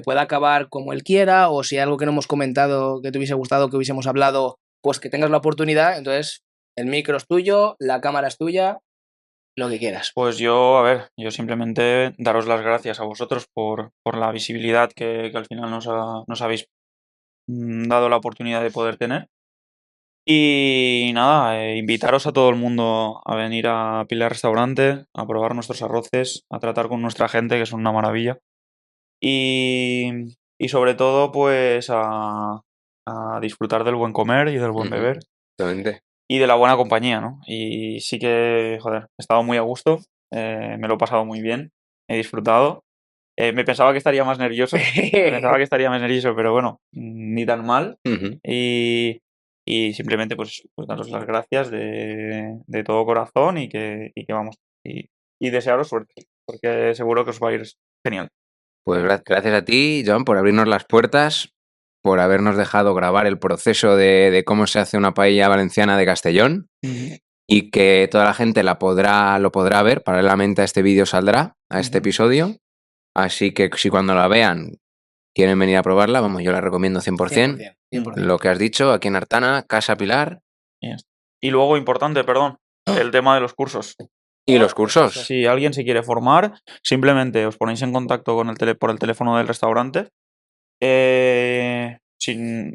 pueda acabar como él quiera, o si hay algo que no hemos comentado, que te hubiese gustado, que hubiésemos hablado, pues que tengas la oportunidad. Entonces, el micro es tuyo, la cámara es tuya. Lo que quieras. Pues yo simplemente daros las gracias a vosotros por la visibilidad que al final nos habéis dado la oportunidad de poder tener. Y nada, invitaros a todo el mundo a venir a Pilar Restaurante, a probar nuestros arroces, a tratar con nuestra gente, que son una maravilla. Y sobre todo, pues a disfrutar del buen comer y del buen beber. Exactamente. Y de la buena compañía, ¿no? Y sí que, joder, he estado muy a gusto, me lo he pasado muy bien, he disfrutado. Me pensaba que estaría más nervioso, pero bueno, ni tan mal. Y simplemente pues daros las gracias de todo corazón y que vamos, y desearos suerte, porque seguro que os va a ir genial. Pues gracias a ti, Joan, por abrirnos las puertas, por habernos dejado grabar el proceso de cómo se hace una paella valenciana de Castellón y que toda la gente lo podrá ver, paralelamente a este vídeo saldrá, a este episodio. Así que si cuando la vean quieren venir a probarla, vamos, yo la recomiendo 100%. 100%. Lo que has dicho, aquí en Artana, Casa Pilar. Y luego, importante, perdón, el tema de los cursos. ¿Y los cursos? Si alguien se quiere formar, simplemente os ponéis en contacto con por el teléfono del restaurante.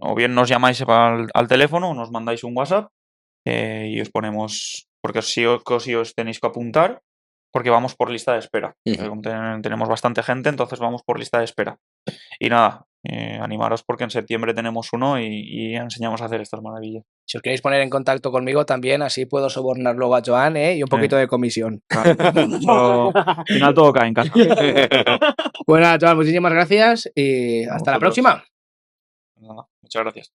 O bien nos llamáis al teléfono o nos mandáis un WhatsApp y os ponemos, porque sí os tenéis que apuntar, porque vamos por lista de espera. Tenemos bastante gente, entonces vamos por lista de espera. Y nada, animaros porque en septiembre tenemos uno y enseñamos a hacer estas maravillas. Si os queréis poner en contacto conmigo también, así puedo sobornar luego a Joan, y un poquito de comisión. Claro. Al final todo cae en casa. Bueno, Joan, muchísimas gracias y hasta la próxima. Muchas gracias.